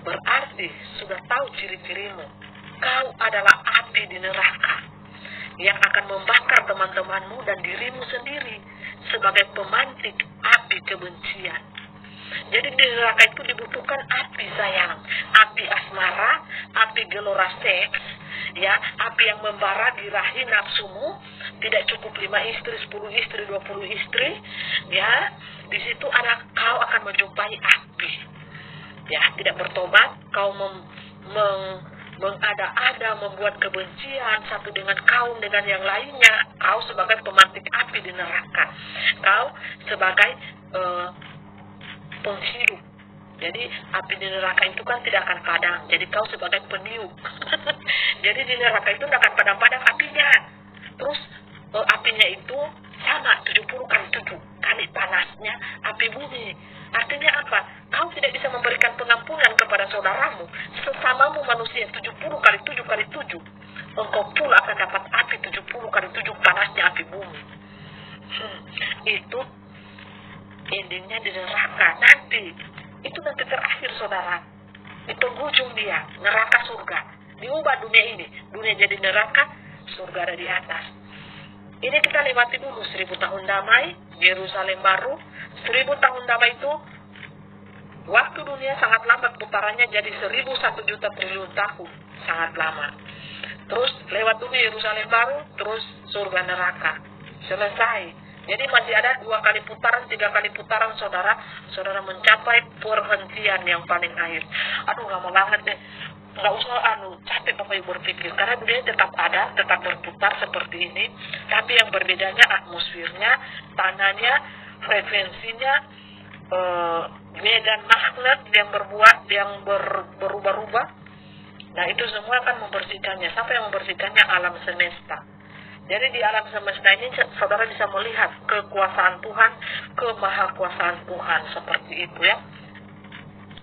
berarti sudah tahu ciri-cirimu. Kau adalah api di neraka yang akan membakar teman-temanmu dan dirimu sendiri sebagai pemantik api kebencian. Jadi di neraka itu dibutuhkan api sayang, api asmara, api gelora seks, ya, api yang membara di rahim nafsumu. Tidak cukup 5 istri, 10 istri, 20 istri, ya. Di situ kau akan menjumpai api. Ya, tidak bertobat, kau mengada-ada, membuat kebencian satu dengan kaum dengan yang lainnya. Kau sebagai pemantik api di neraka. Kau sebagai penghidup. Jadi api di neraka itu kan tidak akan padam. Jadi kau sebagai peniup. Jadi di neraka itu tidak akan padam-padam apinya. Terus apinya itu sama 70 kali 7 kali panasnya api bumi. Artinya apa? Kau tidak bisa memberikan pengampunan kepada saudaramu, sesamamu manusia 70 kali 7 kali 7. Engkau pula akan dapat api 70 kali 7 panasnya api bumi. Itu endingnya di neraka nanti. Itu nanti terakhir, saudara. Di penghujung dia, neraka surga. Diubah dunia ini. Dunia jadi neraka, surga ada di atas. Ini kita lewati dulu 1000 tahun damai, Yerusalem baru. 1000 tahun damai itu, waktu dunia sangat lambat putarannya, jadi 1001 juta triliun tahun. Sangat lama. Terus lewat dulu Yerusalem baru, terus surga neraka. Selesai. Jadi masih ada 2 kali putaran, 3 kali putaran, saudara mencapai perhentian yang paling akhir. Aduh, lama banget deh. Nggak usah capek Bapak Ibu berpikir, karena dunia tetap ada, tetap berputar seperti ini, tapi yang berbedanya atmosfernya, tanahnya, frekuensinya, medan magnet yang berubah-ubah. Nah, itu semua akan membersihkannya. Siapa yang membersihkannya? Alam semesta. Jadi di alam semesta ini saudara bisa melihat kekuasaan Tuhan, kemahakuasaan Tuhan, seperti itu ya.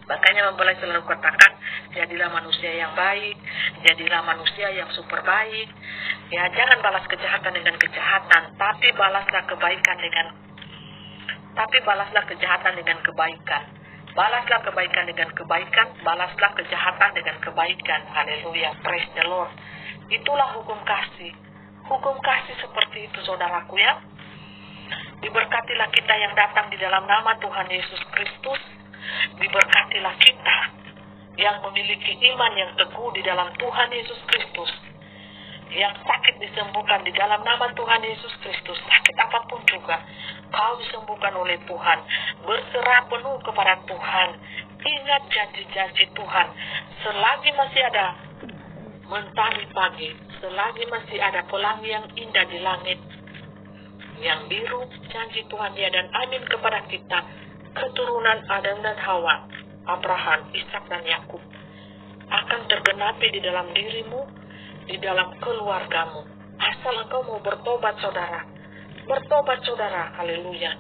Makanya mempelai selalu katakan, jadilah manusia yang baik, jadilah manusia yang super baik. Ya, jangan balas kejahatan dengan kejahatan, tapi balaslah kejahatan dengan kebaikan. Balaslah kebaikan dengan kebaikan, balaslah kejahatan dengan kebaikan. Haleluya, praise the Lord. Itulah hukum kasih. Hukum kasih seperti itu, saudaraku ya. Diberkatilah kita yang datang di dalam nama Tuhan Yesus Kristus. Diberkatilah kita yang memiliki iman yang teguh di dalam Tuhan Yesus Kristus. Yang sakit disembuhkan di dalam nama Tuhan Yesus Kristus. Sakit apapun juga, kau disembuhkan oleh Tuhan. Berserah penuh kepada Tuhan. Ingat janji-janji Tuhan. Selagi masih ada mentari pagi, selagi masih ada pelangi yang indah di langit yang biru, janji Tuhan ya dan amin kepada kita, keturunan Adam dan Hawa, Abraham, Ishak dan Yakub, akan tergenapi di dalam dirimu, di dalam keluargamu, asal engkau mau bertobat, saudara. Bertobat, saudara. Haleluya.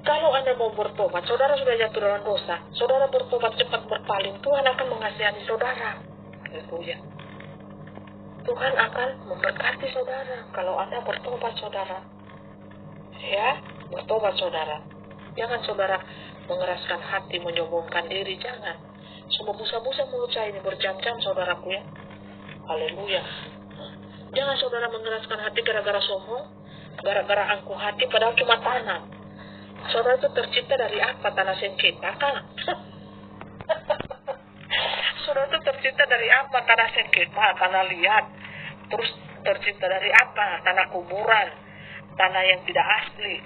Kalau Anda mau bertobat, saudara sudah jatuh dalam dosa, saudara bertobat cepat berpaling, Tuhan akan mengasihani saudara. Haleluya. Tuhan akan memberkati saudara kalau Anda bertobat, saudara. Ya, bertobat, saudara. Jangan saudara mengeraskan hati, menyombongkan diri, jangan. Semua busa-busa mulut saya ini berjam-jam, saudaraku ya. Haleluya. Jangan saudara mengeraskan hati gara-gara sombong. Gara-gara angkuh hati padahal cuma tanah. Saudara itu tercipta dari apa? Tanah sengketa kan? Saudara itu tercipta dari apa? Tanah sengketa, tanah liat. Terus tercipta dari apa? Tanah kuburan, tanah yang tidak asli.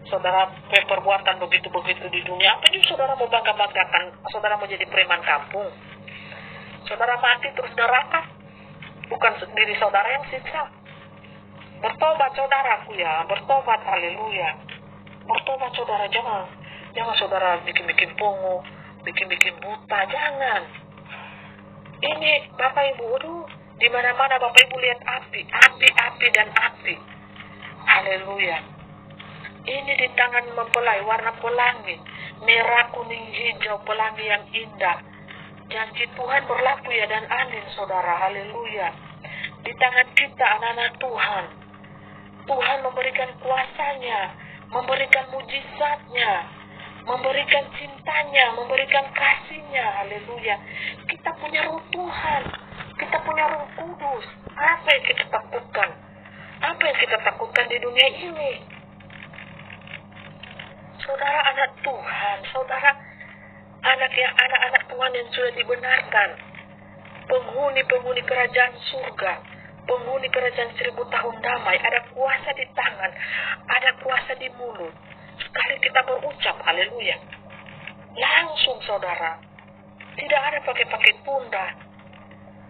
Saudara perbuatan begitu-begitu di dunia, apa juga saudara mau bangga-banggakan? Saudara mau jadi preman kampung? Saudara mati terus neraka? Bukan diri saudara yang siksa. Bertobat saudaraku ya, bertobat, haleluya. Bertobat saudara, jangan saudara bikin-bikin pungu, bikin-bikin buta, jangan. Ini Bapak Ibu, di mana-mana Bapak Ibu lihat api dan api. Haleluya. Ini di tangan mempelai warna pelangi, merah, kuning, hijau, pelangi yang indah. Janji Tuhan berlaku ya dan amin saudara, haleluya. Di tangan kita anak-anak Tuhan, Tuhan memberikan kuasanya, memberikan mujizatnya, memberikan cintanya, memberikan kasihnya, haleluya. Kita punya Roh Tuhan, kita punya Roh Kudus. Apa yang kita takutkan? Apa yang kita takutkan di dunia ini? Saudara anak Tuhan, saudara anak-anak Tuhan yang sudah dibenarkan, penghuni kerajaan surga, penghuni kerajaan 1000 tahun damai, ada kuasa di tangan, ada kuasa di mulut. Sekali kita berucap, haleluya, langsung saudara, tidak ada pakai pundak.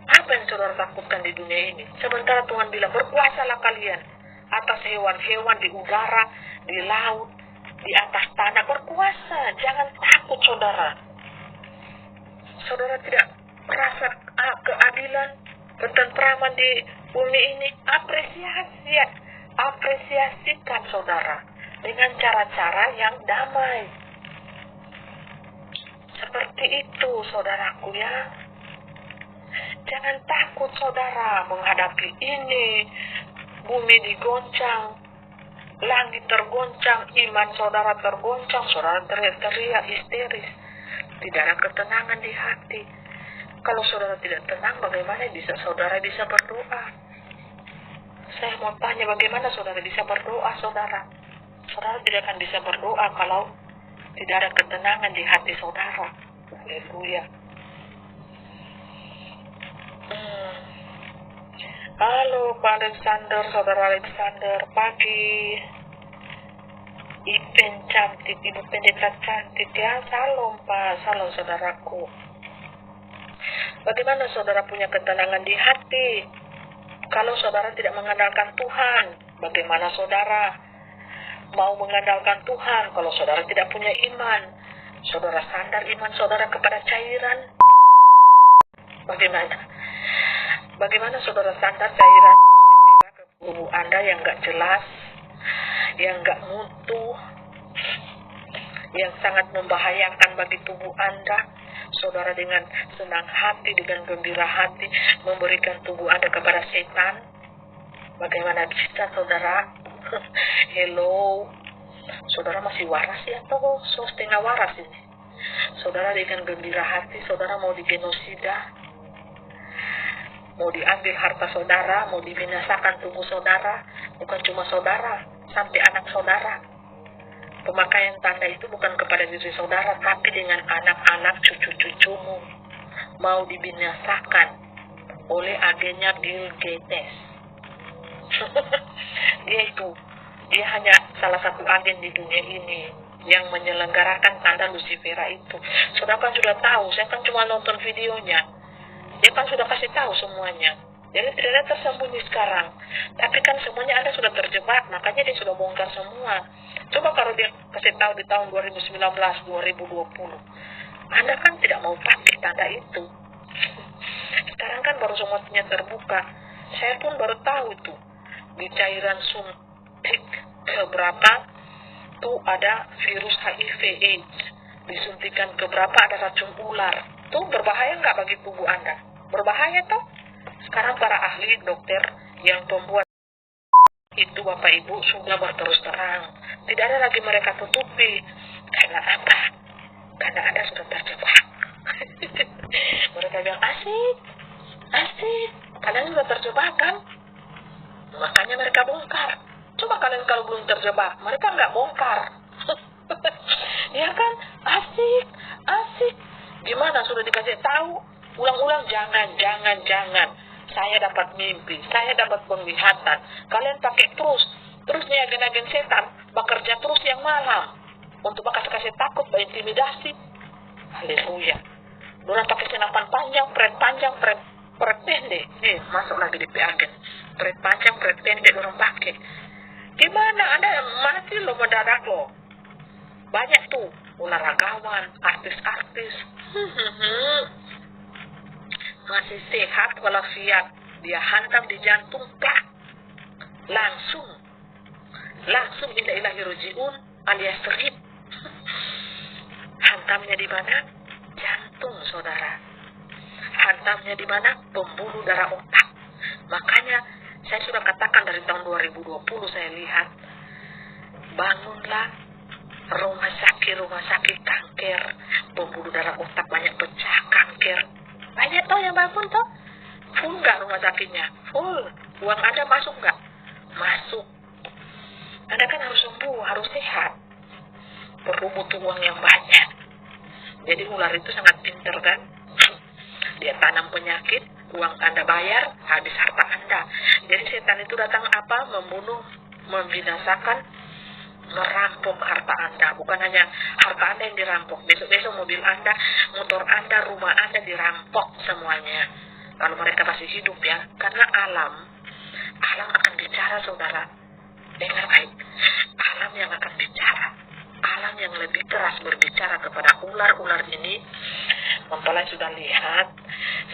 Apa yang saudara takutkan di dunia ini? Sementara Tuhan bilang, berkuasalah kalian atas hewan-hewan di udara, di laut, di atas tanah, berkuasa. Jangan takut saudara. Saudara tidak merasa keadilan, ketentraman di bumi ini, apresiasikan saudara dengan cara-cara yang damai. Seperti itu saudaraku ya. Jangan takut saudara menghadapi ini. Bumi digoncang, langit tergoncang, iman saudara tergoncang, saudara teriak-teriak histeris. Tidak ada ketenangan di hati. Kalau saudara tidak tenang, bagaimana saudara bisa berdoa? Saya mau tanya, bagaimana saudara bisa berdoa, saudara? Saudara tidak akan bisa berdoa kalau tidak ada ketenangan di hati saudara. Haleluya. Halo Pak Alexander, saudara Alexander, pagi. Ipen cantik, ibu pendeta cantik ya. Salam Pak, salam saudaraku. Bagaimana saudara punya ketenangan di hati kalau saudara tidak mengandalkan Tuhan? Bagaimana saudara mau mengandalkan Tuhan kalau saudara tidak punya iman? Saudara sandar iman saudara kepada cairan? Bagaimana saudara sandar cairan ke tubuh Anda yang gak jelas, yang gak mutu, yang sangat membahayakan bagi tubuh Anda? Saudara dengan senang hati, dengan gembira hati memberikan tubuh Anda kepada setan. Bagaimana bisa saudara? Hello, saudara masih waras ya atau setengah waras ini? Saudara dengan gembira hati, saudara mau digenosida, mau diambil harta saudara, mau dibinasakan tubuh saudara, bukan cuma saudara, sampai anak saudara. Pemakaian tanda itu bukan kepada diri saudara, tapi dengan anak-anak cucu-cucumu. Mau dibinasakan oleh agennya Bill Gates. Dia hanya salah satu agen di dunia ini yang menyelenggarakan tanda Lucifera itu. Saudara kan sudah tahu, saya kan cuma nonton videonya. Dia kan sudah kasih tahu semuanya. Jadi tidak ada tersembunyi sekarang. Tapi kan semuanya Anda sudah terjebak, makanya dia sudah bongkar semua. Coba kalau dia kasih tahu di tahun 2019, 2020. Anda kan tidak mau pakai tanda itu. Sekarang kan baru semuanya terbuka. Saya pun baru tahu tuh. Di cairan suntik keberapa tuh ada virus HIV AIDS. Disuntikan keberapa ada racun ular. Tuh berbahaya nggak bagi tubuh Anda? Berbahaya toh? Sekarang para ahli dokter yang pembuat itu Bapak Ibu sudah berterus terang. Tidak ada lagi mereka tutupi. Karena apa? Karena Anda sudah terjebak. Mereka bilang asik. Kalian sudah terjebak kan? Makanya mereka bongkar. Coba kalian kalau belum terjebak, mereka nggak bongkar. Ya kan? Asik. Gimana sudah dikasih tahu? Ulang-ulang, jangan. Saya dapat mimpi, saya dapat penglihatan. Kalian pakai terus nih agen-agen setan bekerja terus yang malam untuk kasih takut, intimidasi. Haleluya. Dorang pakai senapan panjang, pret pendek. Nih, masuk lagi di agen. Pret panjang, pret pendek dorang pakai. Gimana? Ada mati lo mendadak lo. Banyak tuh olahragawan, artis. Masih sehat walafiat, dia hantam di jantung, plak. Langsung inna ilahi rojiun alias serib. Hantamnya di mana? Jantung, saudara. Hantamnya di mana? Pembuluh darah otak. Makanya saya sudah katakan dari tahun 2020 saya lihat, bangunlah rumah sakit kanker, pembuluh darah otak banyak pecah, kanker. Banyak toh yang bangun toh. Full nggak rumah sakitnya? Full. Uang Anda masuk nggak? Masuk. Anda kan harus sembuh, harus sehat. Perlu butuh uang yang banyak. Jadi ular itu sangat pintar kan? Dia tanam penyakit, uang Anda bayar, habis harta Anda. Jadi setan itu datang apa? Membunuh, membinasakan, merampok harta Anda. Bukan hanya harta Anda yang dirampok. Besok-besok mobil Anda, motor Anda, rumah Anda dirampok semuanya. Kalau mereka masih hidup ya. Karena alam akan bicara, saudara. Dengar baik. Alam yang akan bicara. Alam yang lebih keras berbicara kepada ular-ular ini. Mempelai sudah lihat,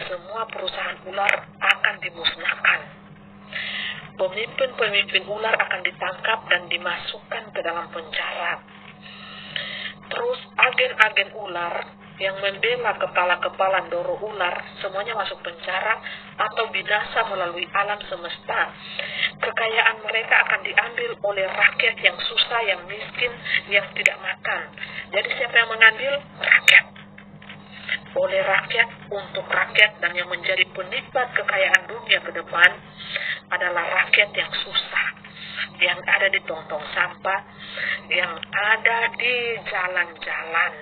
semua perusahaan ular akan dimusnahkan. Pemimpin ular akan ditangkap dan dimasukkan ke dalam penjara. Terus agen-agen ular yang membela kepala-kepala doro ular, semuanya masuk penjara atau binasa melalui alam semesta. Kekayaan mereka akan diambil oleh rakyat yang susah, yang miskin, yang tidak makan. Jadi siapa yang mengambil? Rakyat. Oleh rakyat, untuk rakyat, dan yang menjadi penikmat kekayaan dunia ke depan adalah rakyat yang susah, yang ada di tong-tong sampah, yang ada di jalan-jalan.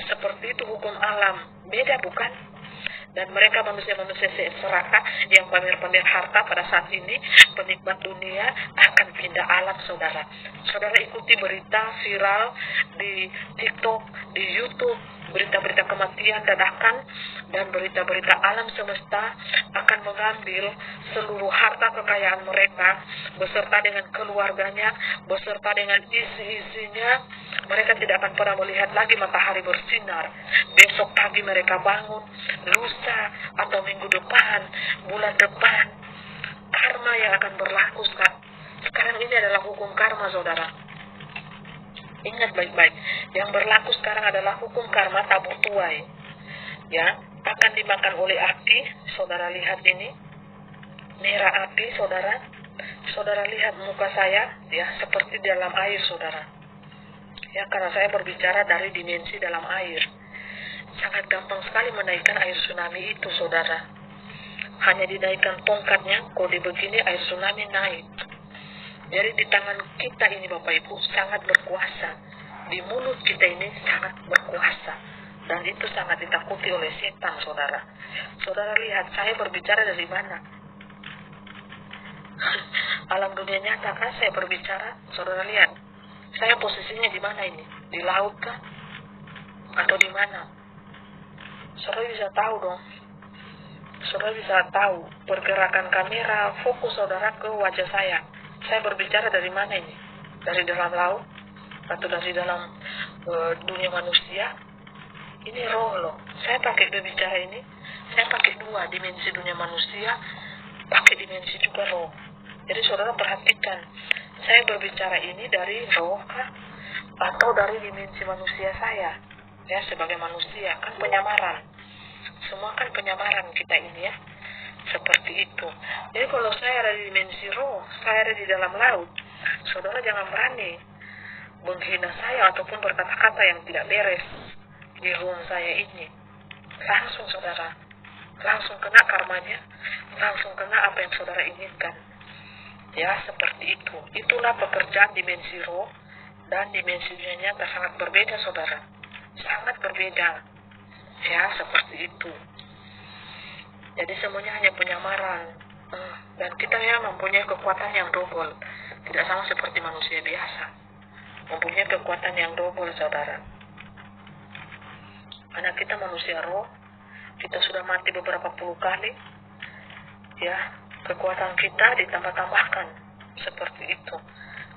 Seperti itu hukum alam. Beda bukan? Dan mereka manusia-manusia serakah yang pamer-pamer harta pada saat ini, penikmat dunia, akan pindah alam, saudara. Saudara ikuti berita viral di TikTok, di YouTube, berita-berita kematian dadakan, dan berita-berita alam semesta akan mengambil seluruh harta kekayaan mereka, beserta dengan keluarganya, beserta dengan isi-isinya. Mereka tidak akan pernah melihat lagi matahari bersinar. Besok pagi mereka bangun, lusa atau minggu depan, bulan depan. Karma yang akan berlaku sekarang ini adalah hukum karma, saudara. Ingat baik-baik, yang berlaku sekarang adalah hukum karma tabur tuai. Ya, akan dimakan oleh api. Saudara lihat ini, merah api, saudara. Saudara lihat muka saya, ya, seperti dalam air, saudara. Ya, karena saya berbicara dari dimensi dalam air. Sangat gampang sekali menaikkan air tsunami itu, saudara. Hanya dinaikkan tongkatnya, kode begini air tsunami naik. Jadi di tangan kita ini, Bapak Ibu, sangat berkuasa. Di mulut kita ini sangat berkuasa. Dan itu sangat ditakuti oleh setan, saudara. Saudara lihat, saya berbicara dari mana? Alam dunia nyata kan saya berbicara. Saudara lihat, saya posisinya di mana ini? Di laut kah? Atau di mana? Saudara bisa tahu dong. Saudara bisa tahu pergerakan kamera, fokus saudara ke wajah saya. Saya berbicara dari mana ini? Dari dalam laut? Atau dari dalam dunia manusia? Ini roh loh. Saya pakai berbicara ini, saya pakai dua dimensi dunia manusia, pakai dimensi juga roh. Jadi saudara perhatikan, saya berbicara ini dari roh kah? Atau dari dimensi manusia saya? Ya, sebagai manusia, kan penyamaran. Semua kan penyamaran kita ini ya. Seperti itu. Jadi kalau saya ada di dimensi roh, saya ada di dalam laut, saudara jangan berani menghina saya ataupun berkata-kata yang tidak beres di ruang saya ini. Langsung saudara, langsung kena karmanya, langsung kena apa yang saudara inginkan. Ya, seperti itu. Itulah pekerjaan dimensi roh dan dimensi dunia nyata sangat berbeda, saudara. Sangat berbeda. Ya, seperti itu. Jadi semuanya hanya penyamaran. Dan kita ya mempunyai kekuatan yang double. Tidak sama seperti manusia biasa. Mempunyai kekuatan yang double, saudara. Karena kita manusia roh, kita sudah mati beberapa puluh kali. Ya, kekuatan kita ditambah-tambahkan. Seperti itu.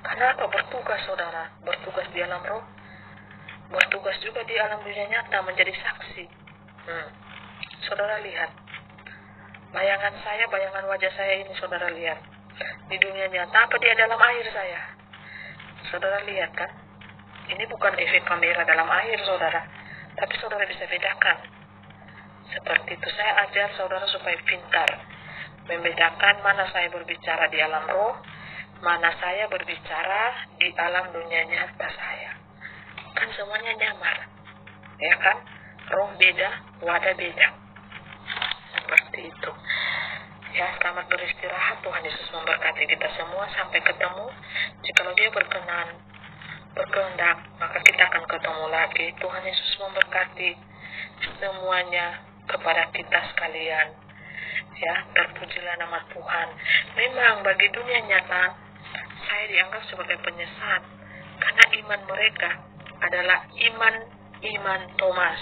Karena apa? Bertugas, saudara. Bertugas di alam roh. Bertugas juga di alam dunia nyata menjadi saksi. Saudara lihat. Bayangan wajah saya ini, saudara lihat. Di dunia nyata apa dia dalam air saya? Saudara lihat kan? Ini bukan efek kamera dalam air, saudara. Tapi saudara bisa bedakan. Seperti itu saya ajar saudara supaya pintar. Membedakan mana saya berbicara di alam roh, mana saya berbicara di alam dunia nyata saya. Kan semuanya nyamar. Ya kan? Roh beda, wadah beda. Seperti itu. Ya, selamat beristirahat. Tuhan Yesus memberkati kita semua. Sampai ketemu. Jikalau dia berkehendak, maka kita akan ketemu lagi. Tuhan Yesus memberkati semuanya kepada kita sekalian. Ya, terpujilah nama Tuhan. Memang bagi dunia nyata, saya dianggap sebagai penyesat. Karena iman mereka adalah iman Thomas.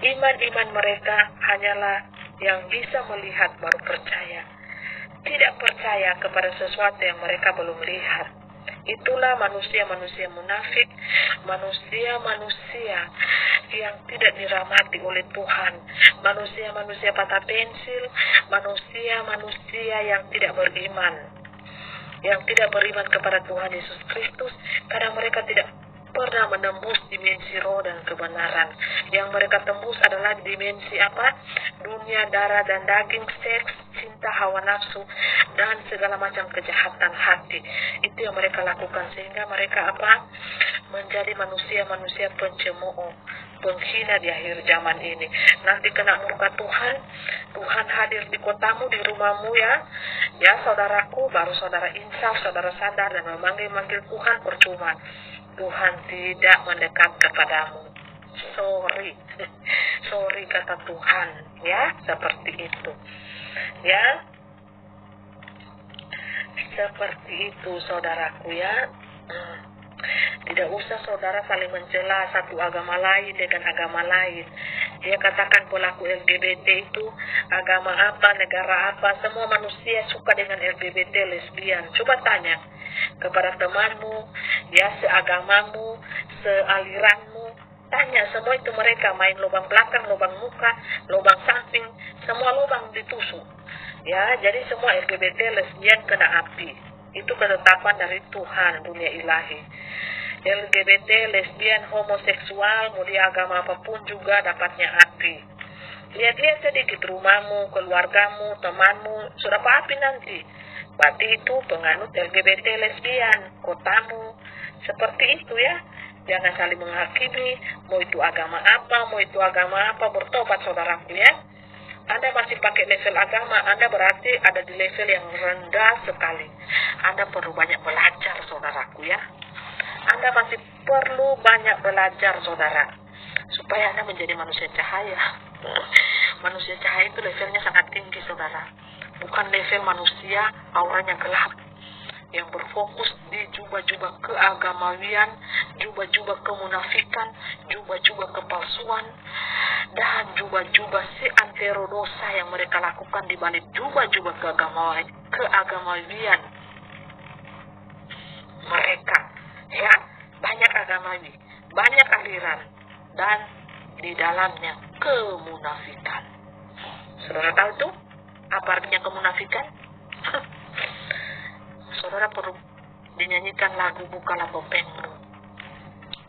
Iman mereka hanyalah yang bisa melihat baru percaya. Tidak percaya kepada sesuatu yang mereka belum lihat. Itulah manusia-manusia munafik, manusia-manusia yang tidak dirahmati oleh Tuhan, manusia-manusia patah pensil, manusia-manusia yang tidak beriman kepada Tuhan Yesus Kristus, karena mereka tidak pernah menembus dimensi roh dan kebenaran. Yang mereka tembus adalah dimensi apa? Dunia, darah dan daging, seks, cinta, hawa nafsu, dan segala macam kejahatan hati. Itu yang mereka lakukan, sehingga mereka apa? Menjadi manusia-manusia pencemooh, penghina di akhir zaman ini. Nanti kena murka Tuhan. Tuhan hadir di kotamu, di rumahmu ya. Ya saudaraku, baru saudara insaf, saudara sadar dan memanggil Tuhan, percuma. Tuhan tidak mendekat kepadamu. Sorry kata Tuhan, ya, seperti itu. Ya. Seperti itu saudaraku ya. Tidak usah saudara saling mencela satu agama lain dengan agama lain. Dia katakan pelaku LGBT itu agama apa, negara apa, semua manusia suka dengan LGBT, lesbian. Coba tanya kepada temanmu, ya, seagamamu, sealiranmu, tanya, semua itu mereka main lubang belakang, lubang muka, lubang samping, semua lubang ditusuk. Ya, jadi semua LGBT, lesbian kena api. Itu ketetapan dari Tuhan, dunia ilahi. LGBT, lesbian, homoseksual, mau dia agama apapun juga dapatnya api. Lihat-lihat sedikit rumahmu, keluargamu, temanmu, sudah apa api nanti. Berarti itu penganut LGBT, lesbian, kotamu. Seperti itu ya. Jangan saling menghakimi, mau itu agama apa, bertobat saudaraku ya. Anda masih pakai level agama, Anda berarti ada di level yang rendah sekali. Anda perlu banyak belajar saudaraku ya. Anda masih perlu banyak belajar saudara, supaya Anda menjadi manusia cahaya. Manusia cahaya itu levelnya sangat tinggi saudara. Bukan level manusia auranya gelap, yang berfokus di jubah-jubah keagamawian, jubah-jubah kemunafikan, jubah-jubah kepalsuan, dan jubah-jubah seantero dosa yang mereka lakukan di balik jubah-jubah keagamawian mereka. Ya, banyak agamawi, banyak aliran, dan di dalamnya kemunafikan. Saudara tahu tuh apa artinya kemunafikan? Saudara perlu dinyanyikan lagu Bukalah Topengmu,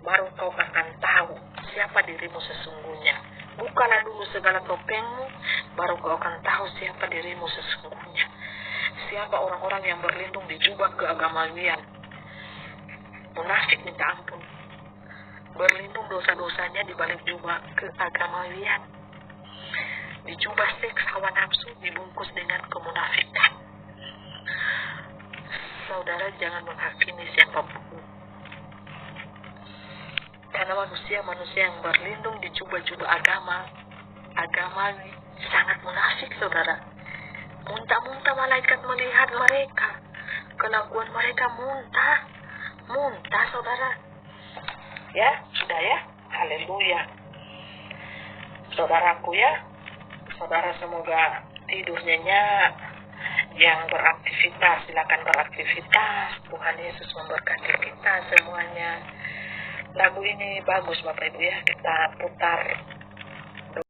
baru kau akan tahu siapa dirimu sesungguhnya. Bukalah dulu segala topengmu, baru kau akan tahu siapa dirimu sesungguhnya. Siapa orang-orang yang berlindung di jubah keagamawian. Munafik minta ampun, berlindung dosa-dosanya di balik jubah keagamawian, di jubah seks hawa nafsu dibungkus dengan kemunafikan. saudara jangan menghakimi siapapun. Karena manusia yang berlindung di jubah-jubah agama sangat munafik, saudara. Muntah-muntah malaikat melihat mereka. Kelakuan mereka muntah, saudara. Ya, sudah ya. Haleluya. Saudaraku ya, saudara semoga tidur nyenyak. Yang beraktivitas, silakan beraktivitas. Tuhan Yesus memberkati kita semuanya. Lagu ini bagus Bapak Ibu ya, kita putar